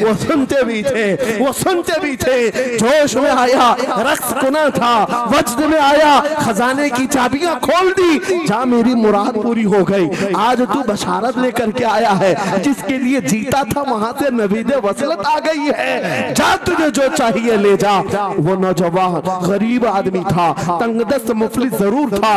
वो सुनते भी थे, वो सुनते भी थे। जोश में आया, रक्स गुना था, वज्द में आया, खजाने की चाबियां खोल दी, जा मेरी मुराद पूरी हो गई। आज तू बशारत लेकर के आया है, जिसके लिए जीता था वहां से नवीद वसलत आ गई है, जा तुझे जो चाहिए ले जा। वो नौजवान गरीब आदमी था, तंगदस्त मुफलिस जरूर था,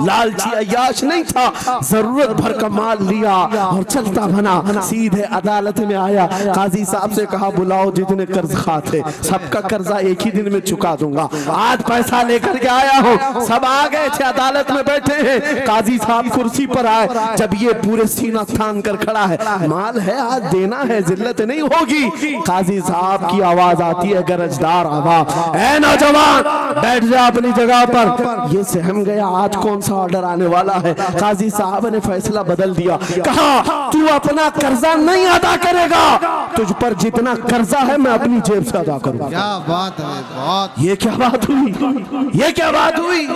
लालची अय्याश नहीं था, जरूरत भर का माल लिया और चलता बना, सीधे अदालत में आया। काजी साहब से कहा बुलाओ जितने कर्ज खा थे, सबका कर्जा एक ही दिन में चुका दूंगा, आज पैसा लेकर के आया हूँ। सब आ गए थे, अदालत में बैठे हैं, काजी साहब कुर्सी पर आए। जब ये पूरे सीना थान कर खड़ा है, माल है आज देना है, जिल्लत नहीं होगी। काजी साहब की आवाज आती है, गरजदार आवाज, ऐ नौजवान बैठ जा अपनी जगह पर। ये सहम गया, आज कौन सा ऑर्डर आने वाला है। काजी साहब ने फैसला बदल दिया, कहा तू अपना कर्जा नहीं अदा करेगा, तुझ पर जितना कर्जा है मैं अपनी जेब से अदा करूंगा। क्या बात है, बहुत। ये क्या बात हुई, ये क्या बात हुई?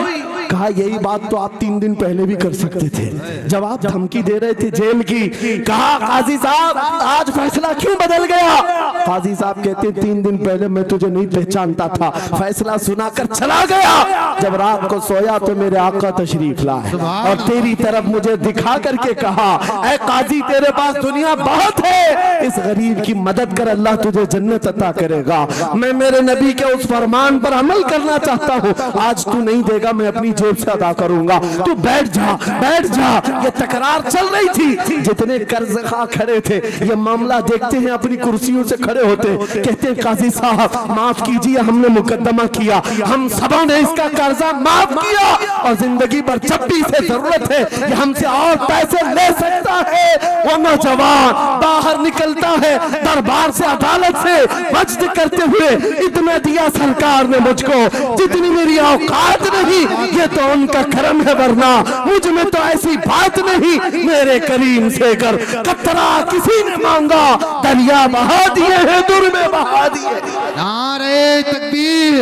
कहा यही बात तो आप 3 दिन पहले भी कर सकते थे, जब आप धमकी दे रहे थे जेल की। कहा काजी साहब आज फैसला क्यों बदल गया? काजी साहब कहते 3 दिन पहले मैं तुझे नहीं पहचानता था, फैसला सुनाकर चला गया, जब रात को सोया तो मेरे आका तशरीफ लाए और तेरी तरफ मुझे दिखा करके कहा, ऐ काजी तेरे पास दुनिया बहुत है, इस गरीब की मदद कर, अल्लाह तुझे जन्नत अता करेगा। मैं मेरे नबी के उस फरमान पर अमल करना चाहता हूँ, आज तू नहीं देगा मैं अपनी जेब से अदा करूंगा, तू बैठ जा, बैठ जा। ये तकरार चल रही थी, जितने कर्ज खा खड़े थे ये मामला देखते हैं अपनी कुर्सियों से खड़े होते, कहते हैं काजी साहब माफ कीजिए, हमने मुकदमा किया, हम सबों ने इसका कर्जा माफ किया और जिंदगी भर जब भी इसे जरूरत है ये हमसे और पैसे ले सकता है। वो नौजवान बाहर निकलता है दरबार से, अदालत से वज्द करते हुए, इतना दिया सरकार ने मुझको जितनी मेरी औकात नहीं, ये तो उनका करम है, वरना मुझ में तो ऐसी बात नहीं, मेरे करीम से कर कतरा किसी ने मांगा, दरिया बहा दिए हैं, दुर में बहा दिए। नारे तकबीर,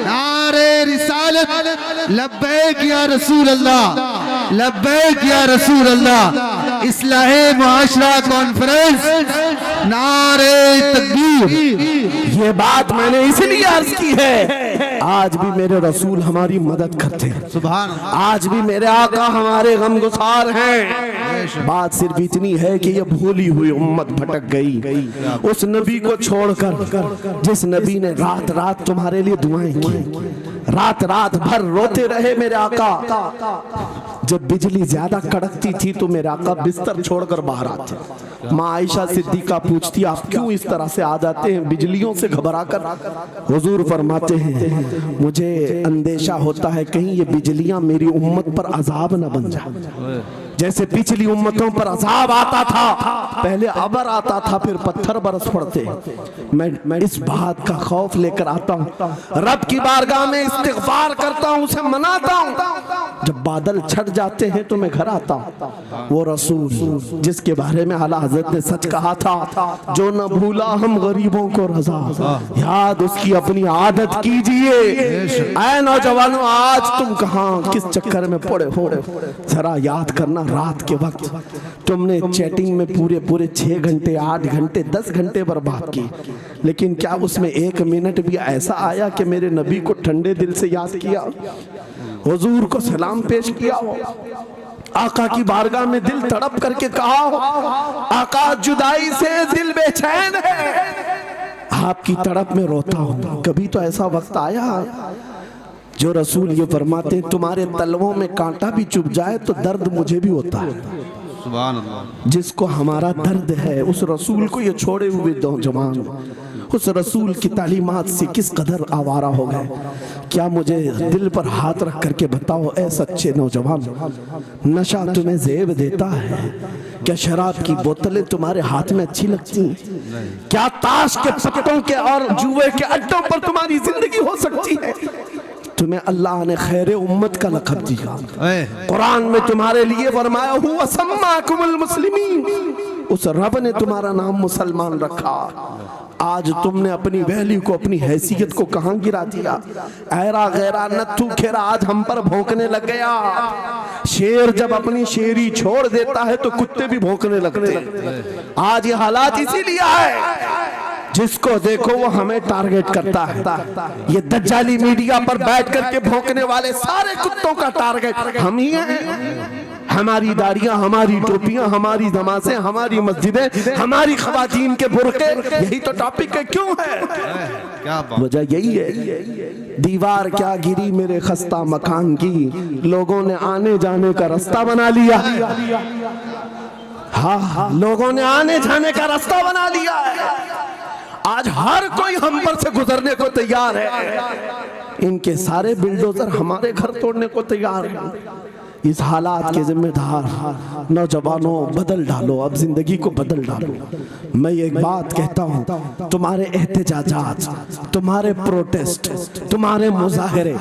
नारे रिसालत, लब्बैक या रसूल अल्लाह, लब्बैक या रसूल अल्लाह। इस्लाहे मुआशरा कॉन्फ्रेंस, नारे तकबीर। ये बात मैंने इसलिए अर्ज की है, आज भी मेरे रसूल हमारी मदद करते हैं, सुभान अल्लाह। आज भी मेरे आका हमारे गमगुसार हैं। बात सिर्फ इतनी है कि ये भूली हुई उम्मत भटक गई उस नबी को छोड़कर, जिस नबी ने रात रात तुम्हारे लिए दुआएं की, रात रात भर रोते रहे मेरे आका। जब बिजली ज्यादा कड़कती थी तो मेरे आका बिस्तर छोड़कर बाहर आते। माँ आयशा सिद्दीका पूछती आप क्यों इस तरह से आ जाते हैं बिजलियों से घबराकर? हुजूर फरमाते हैं मुझे अंदेशा होता है कहीं ये बिजलियां मेरी उम्मत पर अजाब न बन जाए, जैसे पिछली उम्मतों पर अजाब आता था, पहले अबर आता था फिर पत्थर बरस पड़ते। मैं इस बात का खौफ लेकर आता हूँ, रब की बारगाह में इस्तिग़फार करता हूँ, उसे मनाता हूँ। जब बादल छट जाते हैं तो मैं घर आता हूँ। वो रसूल जिसके बारे में आला हज़रत ने सच कहा था, जो न भूला हम गरीबों को रजा, याद उसकी अपनी आदत कीजिए। ऐ नौजवानों आज तुम कहाँ किस चक्कर में पड़े हो, जरा याद करना। रात के वक्त तुमने चैटिंग में पूरे पूरे 6 घंटे 8 घंटे 10 घंटे बर्बाद की, लेकिन क्या उसमें 1 मिनट भी ऐसा आया कि मेरे नबी को ठंडे दिल से याद किया, हुजूर को सलाम पेश किया हो? आका की बारगाह में दिल तड़प करके कहा हो, आका जुदाई से दिल बेचैन है, आपकी तड़प में रोता हूं। कभी तो ऐसा वक्त आया जो रसूल ये फरमाते तुम्हारे तलवों में कांटा भी चुभ जाए तो दर्द मुझे भी होता है। सुभान अल्लाह। जिसको हमारा दर्द है उस रसूल को ये छोड़े हुए नौजवान उस रसूल की तालीमात से किस कदर आवारा हो गए। क्या मुझे दिल पर हाथ रख करके बताओ ऐ सच्चे नौजवान, नशा तुम्हें जेब देता है? क्या शराब की बोतलें तुम्हारे हाथ में अच्छी लगती? क्या ताश के पत्तों के और जुए के अड्डों पर तुम्हारी जिंदगी हो सकती है? तुम्हें अल्लाह ने खैर उम्मत का लक़ब दिया। कुरान में तुम्हारे लिए फरमाया हुआ सम्माकुमुल मुस्लिमीन, उस रब ने तुम्हारा नाम मुसलमान रखा। आज तुमने अपनी वैल्यू को, अपनी हैसियत को कहां गिरा दिया? ऐरा गैरा नत्थू खेरा आज हम पर भौंकने लग गया। शेर जब अपनी शेरी छोड़ देता है तो कुत्ते भी भौंकने लगते हैं। आज ये हालात इसीलिए है, जिसको देखो वो हमें टारगेट करता है। ये दज्जाली मीडिया पर बैठ करके भौंकने वाले सारे कुत्तों का टारगेट हम ही हैं। हमारी दाढ़ियां, हमारी टोपियां, हमारी नमाज़ें, हमारी मस्जिदें, हमारी खवातीन के बुर्के, यही तो टॉपिक है। क्यों है? क्या वजह यही है, दीवार क्या गिरी मेरे खस्ता मकान की, लोगों ने आने जाने का रास्ता बना लिया। हाँ, लोगों ने आने जाने का रास्ता बना लिया है। आज हर कोई हम पर से गुजरने को तैयार है। इनके सारे बिल्डोजर हमारे घर तोड़ने को तैयार है। इस हालात के जिम्मेदार नौजवानों बदल डालो, अब जिंदगी को बदल डालो। मैं एक बात कहता हूँ, तुम्हारे एहतजाजात, तुम्हारे प्रोटेस्ट, तुम्हारे मुजाहरे,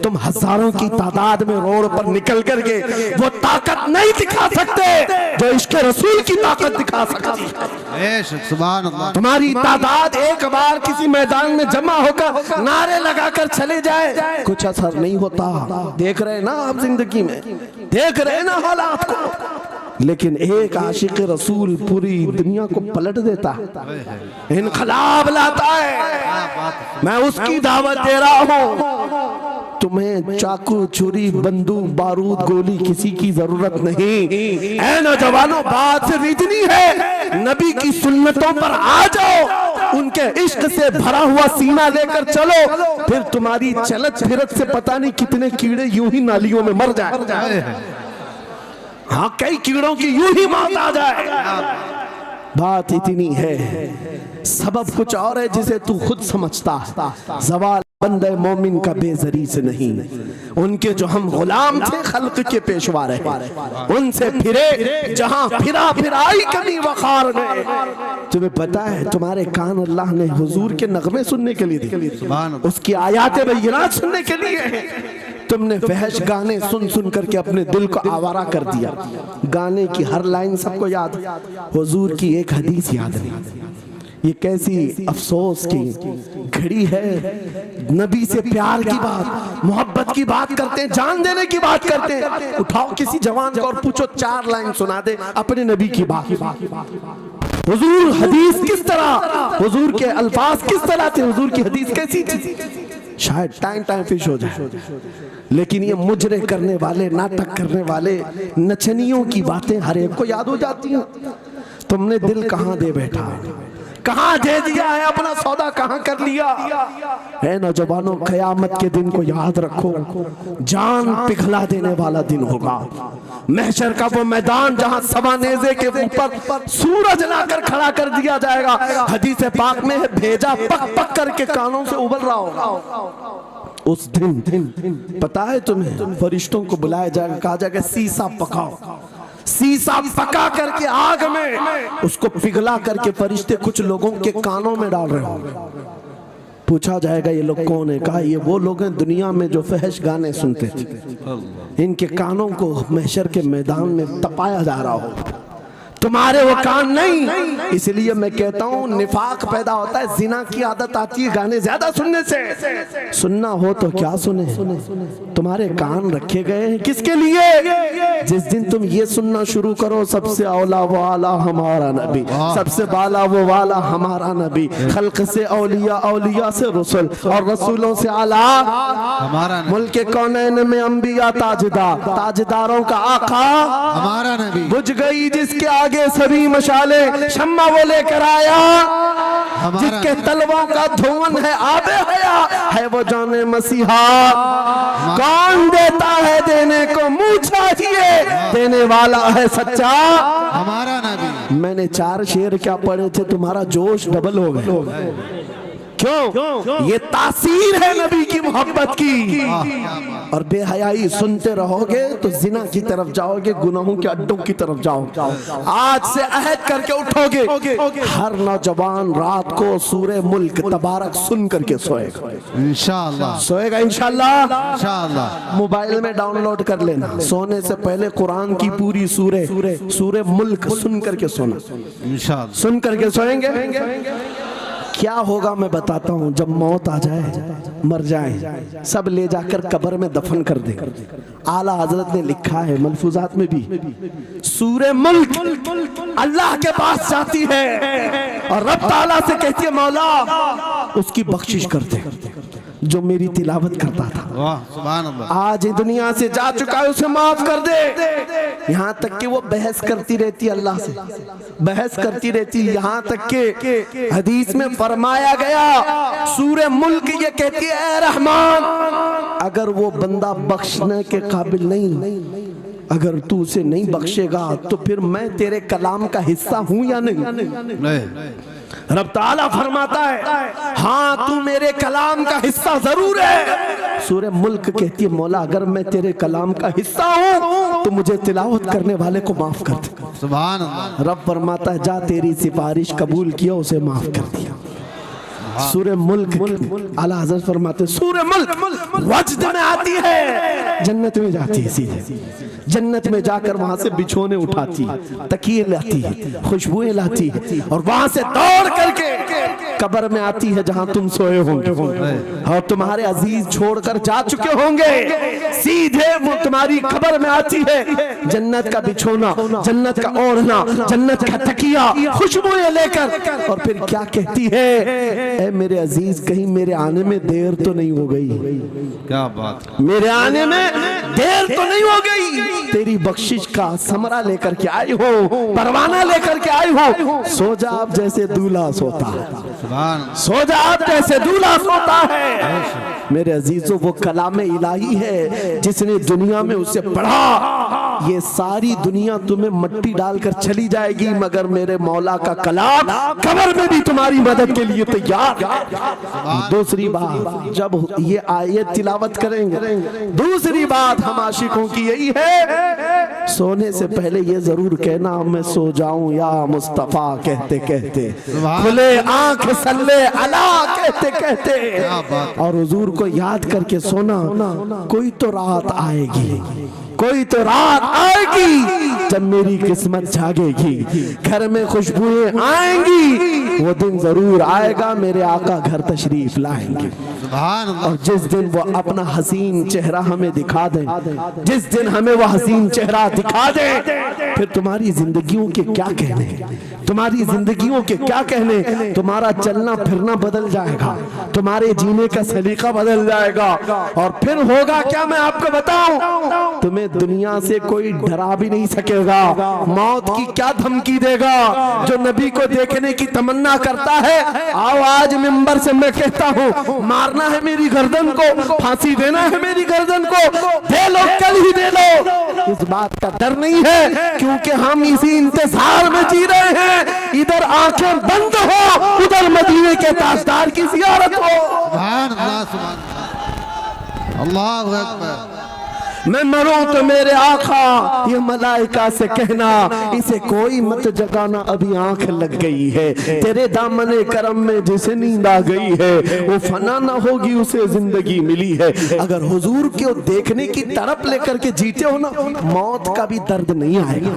तुम हजारों की तादाद में रोड पर निकल करके वो ताकत नहीं दिखा सकते जो इश्क रसूल की ताकत दिखा सकती है। सुभान अल्लाह। तुम्हारी तादाद एक बार किसी मैदान में जमा होकर नारे लगाकर चले जाए, कुछ असर नहीं होता। देख रहे ना आप जिंदगी में, देख रहे ना हालात को। लेकिन एक आशिक रसूल पूरी दुनिया को पलट देता है, इनकलाब लाता है। मैं उसकी दावत दे रहा हूँ। तुम्हें चाकू, छुरी, बंदूक, बारूद, गोली किसी की जरूरत नहीं। ऐ नौजवानों, बात सिर्फ इतनी है, नबी की सुन्नतों पर आ जाओ, उनके इश्क से भरा हुआ सीना लेकर चलो, फिर तुम्हारी चलत फिरत से पता नहीं कितने कीड़े यूं ही नालियों में मर जाए। हाँ, कई कीड़ों की यूं ही मौत आ जाए। बात इतनी है, सबब कुछ और है जिसे तू खुद समझता है। जवाल बंदे मोमिन का बेजरी से नहीं, उनके जो हम गुलाम थे खल्क के पेशवा रहे, उनसे फिरे जहां फिरा फिराई कभी वखार ने। तुम्हें पता है तुम्हारे कान अल्लाह ने हुजूर के नगमे सुनने के लिए दिए, उसकी आयात बैयिनात सुनने के लिए। तुमने फहश गाने सुन सुन करके अपने दिल को आवारा कर दिया। गाने की हर लाइन सबको याद, हुजूर की एक हदीस याद नहीं। ये कैसी अफसोस की घड़ी है। नबी से प्यार की बात, मोहब्बत की बात करते हैं, जान देने की बात करते हैं। उठाओ किसी जवान को और पूछो 4 लाइन सुना दे अपने नबी की बात। हुजूर हदीस किस तरह, हुजूर के अल्फाज किस तरह थे, हुजूर की हदीस कैसी थी, शायद टाइम फिश हो जाए। लेकिन ये मुजरे करने वाले, नाटक करने वाले, नचनियों की बातें हर एक को याद हो जाती हैं। तुमने दिल कहां दे बैठा, कहां दे दिया है, अपना सौदा कहां कर लिया है। नौजवानों, क़यामत के दिन को याद रखो, जान पिघला देने वाला दिन होगा। महशर का वो मैदान जहां सवा नेज़े के ऊपर सूरज लाकर खड़ा कर दिया जाएगा। हदीस पाक में है, भेजा पक पक करके कानों से उबल रहा होगा। उस दिन पता है तुम्हें, फरिश्तों को बुलाया जाएगा, कहा जाएगा शीशा पकाओ। शीशा पका करके आग में उसको पिघला करके फरिश्ते कुछ लोगों के कानों में डाल रहे होंगे। पूछा जाएगा ये लोग कौन है? कहा ये वो लोग हैं दुनिया में जो फहश गाने सुनते थे, इनके कानों को महशर के मैदान में तपाया जा रहा होगा। तुम्हारे वो कान नहीं। इसलिए मैं कहता हूँ निफाक पैदा होता है, जिना की आदत आती है गाने ज्यादा सुनने से। सुनना हो तो क्या सुने, तुम्हारे कान रखे गए हैं किसके लिए? जिस दिन तुम ये सुनना शुरू करो सबसे औला वो आला हमारा नबी, सबसे बाला वो वाला हमारा नबी, खल्क से औलिया, औलिया से रसूल और रसूलों से आला हमारा नबी, मुल्क कौनैन में अंबिया ताजदार, ताजदारों का आका हमारा नबी, बुझ गई जिसके आगे सभी मशाले, शम्मा वो लेकर आया जिसके तलवों का धुआं है आबे हया, है वो जाने मसीहा। कौन देता है देने को मुंह चाहिए, देने वाला है सच्चा हमारा नबी। मैंने 4 शेर क्या पढ़े थे, तुम्हारा जोश डबल हो गया। क्यों? ये तासीर है नबी की मोहब्बत की। और बेहयाई सुनते रहोगे तो जिना की तरफ जाओगे, गुनाहों के अड्डों की तरफ जाओगे। आज से अहद करके उठोगे, हर नौजवान रात को सूरे मुल्क तबारक सुन करके सोएगा। इंशाअल्लाह सोएगा इंशाअल्लाह। इंशाअल्लाह। मोबाइल में डाउनलोड कर लेना, सोने से पहले कुरान की पूरी सूरे मुल्क सुन करके सोना। इंशाअल्लाह सुन करके सोएंगे। क्या होगा मैं बताता हूँ, जब मौत आ जाए, मर जाए, सब ले जाकर कब्र में दफन कर दे। आला हजरत ने लिखा है मलफूजात में भी, सूरे मुल्क अल्लाह के पास जाती है और रब ताला से कहती है मौला उसकी बख्शिश कर दे जो मेरी तिलावत करता था। वाह सुभान अल्लाह। आज दुनिया से जा चुका है, उसे माफ कर दे। यहाँ तक कि वो बहस करती रहती अल्लाह से, बहस करती रहती। यहाँ तक के हदीस में फरमाया गया सूरे मुल्क ये कहती है ऐ रहमान, अगर वो बंदा बख्शने के काबिल नहीं, अगर तू उसे नहीं बख्शेगा तो फिर मैं तेरे कलाम का हिस्सा हूं या नहीं? रब ताला फरमाता है हाँ तू मेरे कलाम का हिस्सा जरूर है। सूरह मुल्क कहती है मौला अगर मैं तेरे कलाम का हिस्सा हूँ तो मुझे तिलावत करने वाले को माफ कर दे। सुभान अल्लाह। रब फरमाता है जा तेरी सिफारिश कबूल किया, उसे माफ कर दिया। सूरह मुल्क आला हज़रत फरमाते सूरह मुल्क वजद में आती है, जन्नत में जाती है, सीधे जन्नत में जाकर वहां से बिछोने उठाती, तकिए लाती है, खुशबुएं लाती है और वहां से दौड़ करके कब्र में आती है जहां तुम सोए होंगे और तुम्हारे अजीज छोड़कर जा चुके होंगे। सीधे वो तुम्हारी कब्र में आती है, जन्नत का बिछोना, जन्नत का ओढ़ना, जन्नत का तकिया, खुशबुएं लेकर, और फिर क्या कहती है ऐ मेरे अजीज कहीं मेरे आने में देर तो नहीं हो गई? क्या बात, मेरे आने में देर तो नहीं हो गई? तेरी बख्शिश का समरा लेकर के आई हो, परवाना लेकर के आई हो। सो जा आप जैसे दूल्हा सोता है, सो जा आप जैसे दूल्हा सोता है। मेरे अजीजों वो कलाम इलाही है, जिसने दुनिया में उसे पढ़ा, ये सारी दुनिया तुम्हें मट्टी डालकर चली जाएगी मगर मेरे मौला का कलाम कब्र में भी तुम्हारी मदद के लिए तैयार। दूसरी बात जब ये आयत तिलावत करेंगे, दूसरी बात हम आशिकों की यही है सोने से पहले ये जरूर कहना मैं सो जाऊं या मुस्तफा कहते कहते, खुले आंख सल्ले अला कहते कहते, और हुजूर को याद करके सोना। कोई तो रात आएगी, कोई तो रात आएगी जब मेरी किस्मत जागेगी, घर में खुशबुएं आएंगी, वो दिन जरूर आएगा मेरे आका घर तशरीफ लाएंगे। और जिस दिन वो अपना हसीन चेहरा हमें दिखा दे, जिस दिन हमें वो हसीन चेहरा दिखा दे, फिर तुम्हारी जिंदगियों के क्या कहने, तुम्हारी जिंदगियों के क्या कहने, तुम्हारा चलना फिरना बदल जाएगा, तुम्हारे जीने का सलीका बदल जाएगा। और फिर होगा क्या मैं आपको बताऊं, तुम्हें दुनिया से कोई डरा भी नहीं सकेगा। मौत की क्या धमकी देगा? जो नबी को देखने की तमन्ना करता है, आओ आज मिंबर से मैं कहता हूँ मारना है मेरी गर्दन को, फांसी देना है मेरी गर्दन को, दे लो कल ही दे लो। इस बात का डर नहीं है क्योंकि हम इसी इंतजार में जी रहे हैं, इधर आंखें बंद हो उधर मदीने के ताजदार की जियारत हो। सुभान अल्लाह, सुभान अल्लाह, अल्लाहु अकबर। मैं मरूं तो मेरे आका ये मलाइका से कहना इसे कोई मत जगाना, अभी आंख लग गई है। तेरे दामने करम में जिसे नींद आ गई है वो फना ना होगी, उसे जिंदगी मिली है। अगर हुजूर को देखने की तड़प लेकर के जीते हो ना, मौत का भी दर्द नहीं आएगा,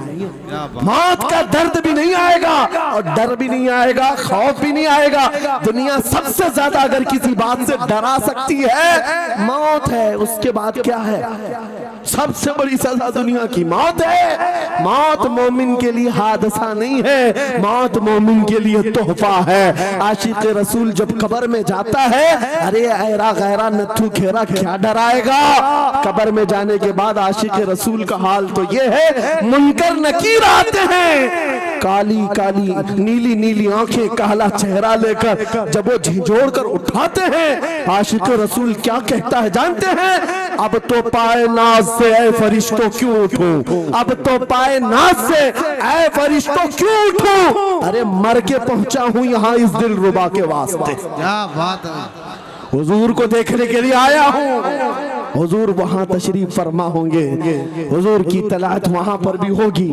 मौत का दर्द भी नहीं आएगा और डर भी नहीं आएगा, खौफ भी नहीं आएगा। दुनिया सबसे ज्यादा अगर किसी बात से डरा सकती है मौत है, उसके बाद क्या है? सबसे बड़ी सजा दुनिया की मौत है। मौत मोमिन के लिए हादसा नहीं है, मौत मोमिन के लिए तोहफा है। आशिक रसूल जब कब्र में जाता है, अरे ऐरा गैरा नत्थु खेरा क्या डराएगा? कब्र में जाने के बाद आशिक रसूल का हाल तो ये है, मुनकर नकीर आते हैं, काली काली नीली नीली आंखें, काला चेहरा लेकर जब वो झिझोड़ कर उठाते हैं, आशिक रसूल क्या कहता है जानते हैं? अब तो पाए नाज से ऐ फरिश्तों क्यों उठूं, अब तो पाए नाज से ऐ फरिश्तों क्यों उठूं? अरे मर के पहुंचा हूं यहाँ इस दिल रुबा के वास्ते। क्या बात है, हुजूर को देखने के लिए आया हूँ। हुजूर वहां तशरीफ फरमा होंगे, हुजूर की तलात वहां पर भी होगी।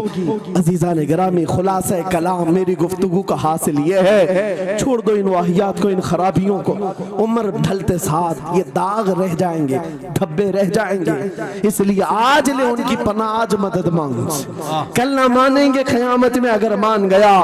अजीज़ान गिरामी, खुलासा कलाम मेरी गुफ्तगू का हासिल ये है, छोड़ दो इन वाहियात को, इन खराबियों को। उम्र ढलते साथ ये दाग रह जाएंगे, धब्बे रह जाएंगे, इसलिए आज ले उनकी पनाह, आज मदद मांगो। कल ना मानेंगे, क़यामत में अगर मान गया,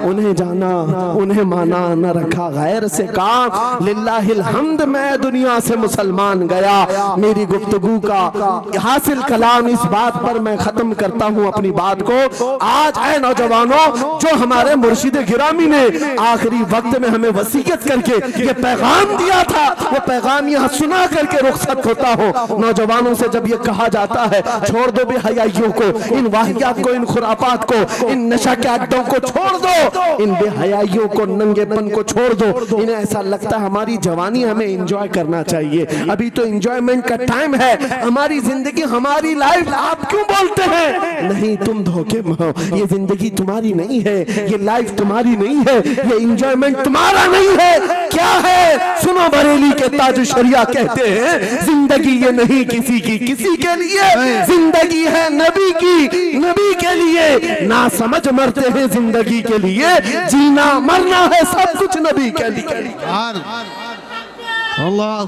उन्हें जाना उन्हें माना, न रखा गैर से काम। लिल्लाहिल हम्द, मैं दुनिया से मुसलमान गया। मेरी गुफ्तगू का हासिल कलाम इस बात पर मैं खत्म करता हूँ अपनी बात को। आज ऐ नौजवानों, जो हमारे मुर्शिद गिरामी ने आखिरी वक्त में हमें वसीयत करके ये पैगाम दिया था, वो पैगाम यहाँ सुना करके रुखसत होता हो। नौजवानों से जब ये कहा जाता है छोड़ दो बेहयाइयों को, इन वाहियात को, इन खुराफात को, इन नशा के अड्डों को छोड़ दो, इन बेहयाइयों को, नंगेपन को छोड़ दो। इन्हें ऐसा लगता है हमारी जवानी हमें एंजॉय करना चाहिए, अभी तो एंजॉयमेंट का टाइम है, हमारी जिंदगी, हमारी लाइफ। आप क्यों बोलते हैं? नहीं, तुम धोखे में हो, ये जिंदगी तुम्हारी नहीं है, ये लाइफ तुम्हारी नहीं है, ये एंजॉयमेंट तुम्हारा नहीं है। क्या है? सुनो, बरेली के ताज शरिया कहते हैं, जिंदगी ये नहीं किसी की किसी के लिए, जिंदगी है नबी की नबी के लिए। ना समझ मरते हैं जिंदगी के लिए, जीना मरना है सब कुछ नबी के लिए। अल्लाह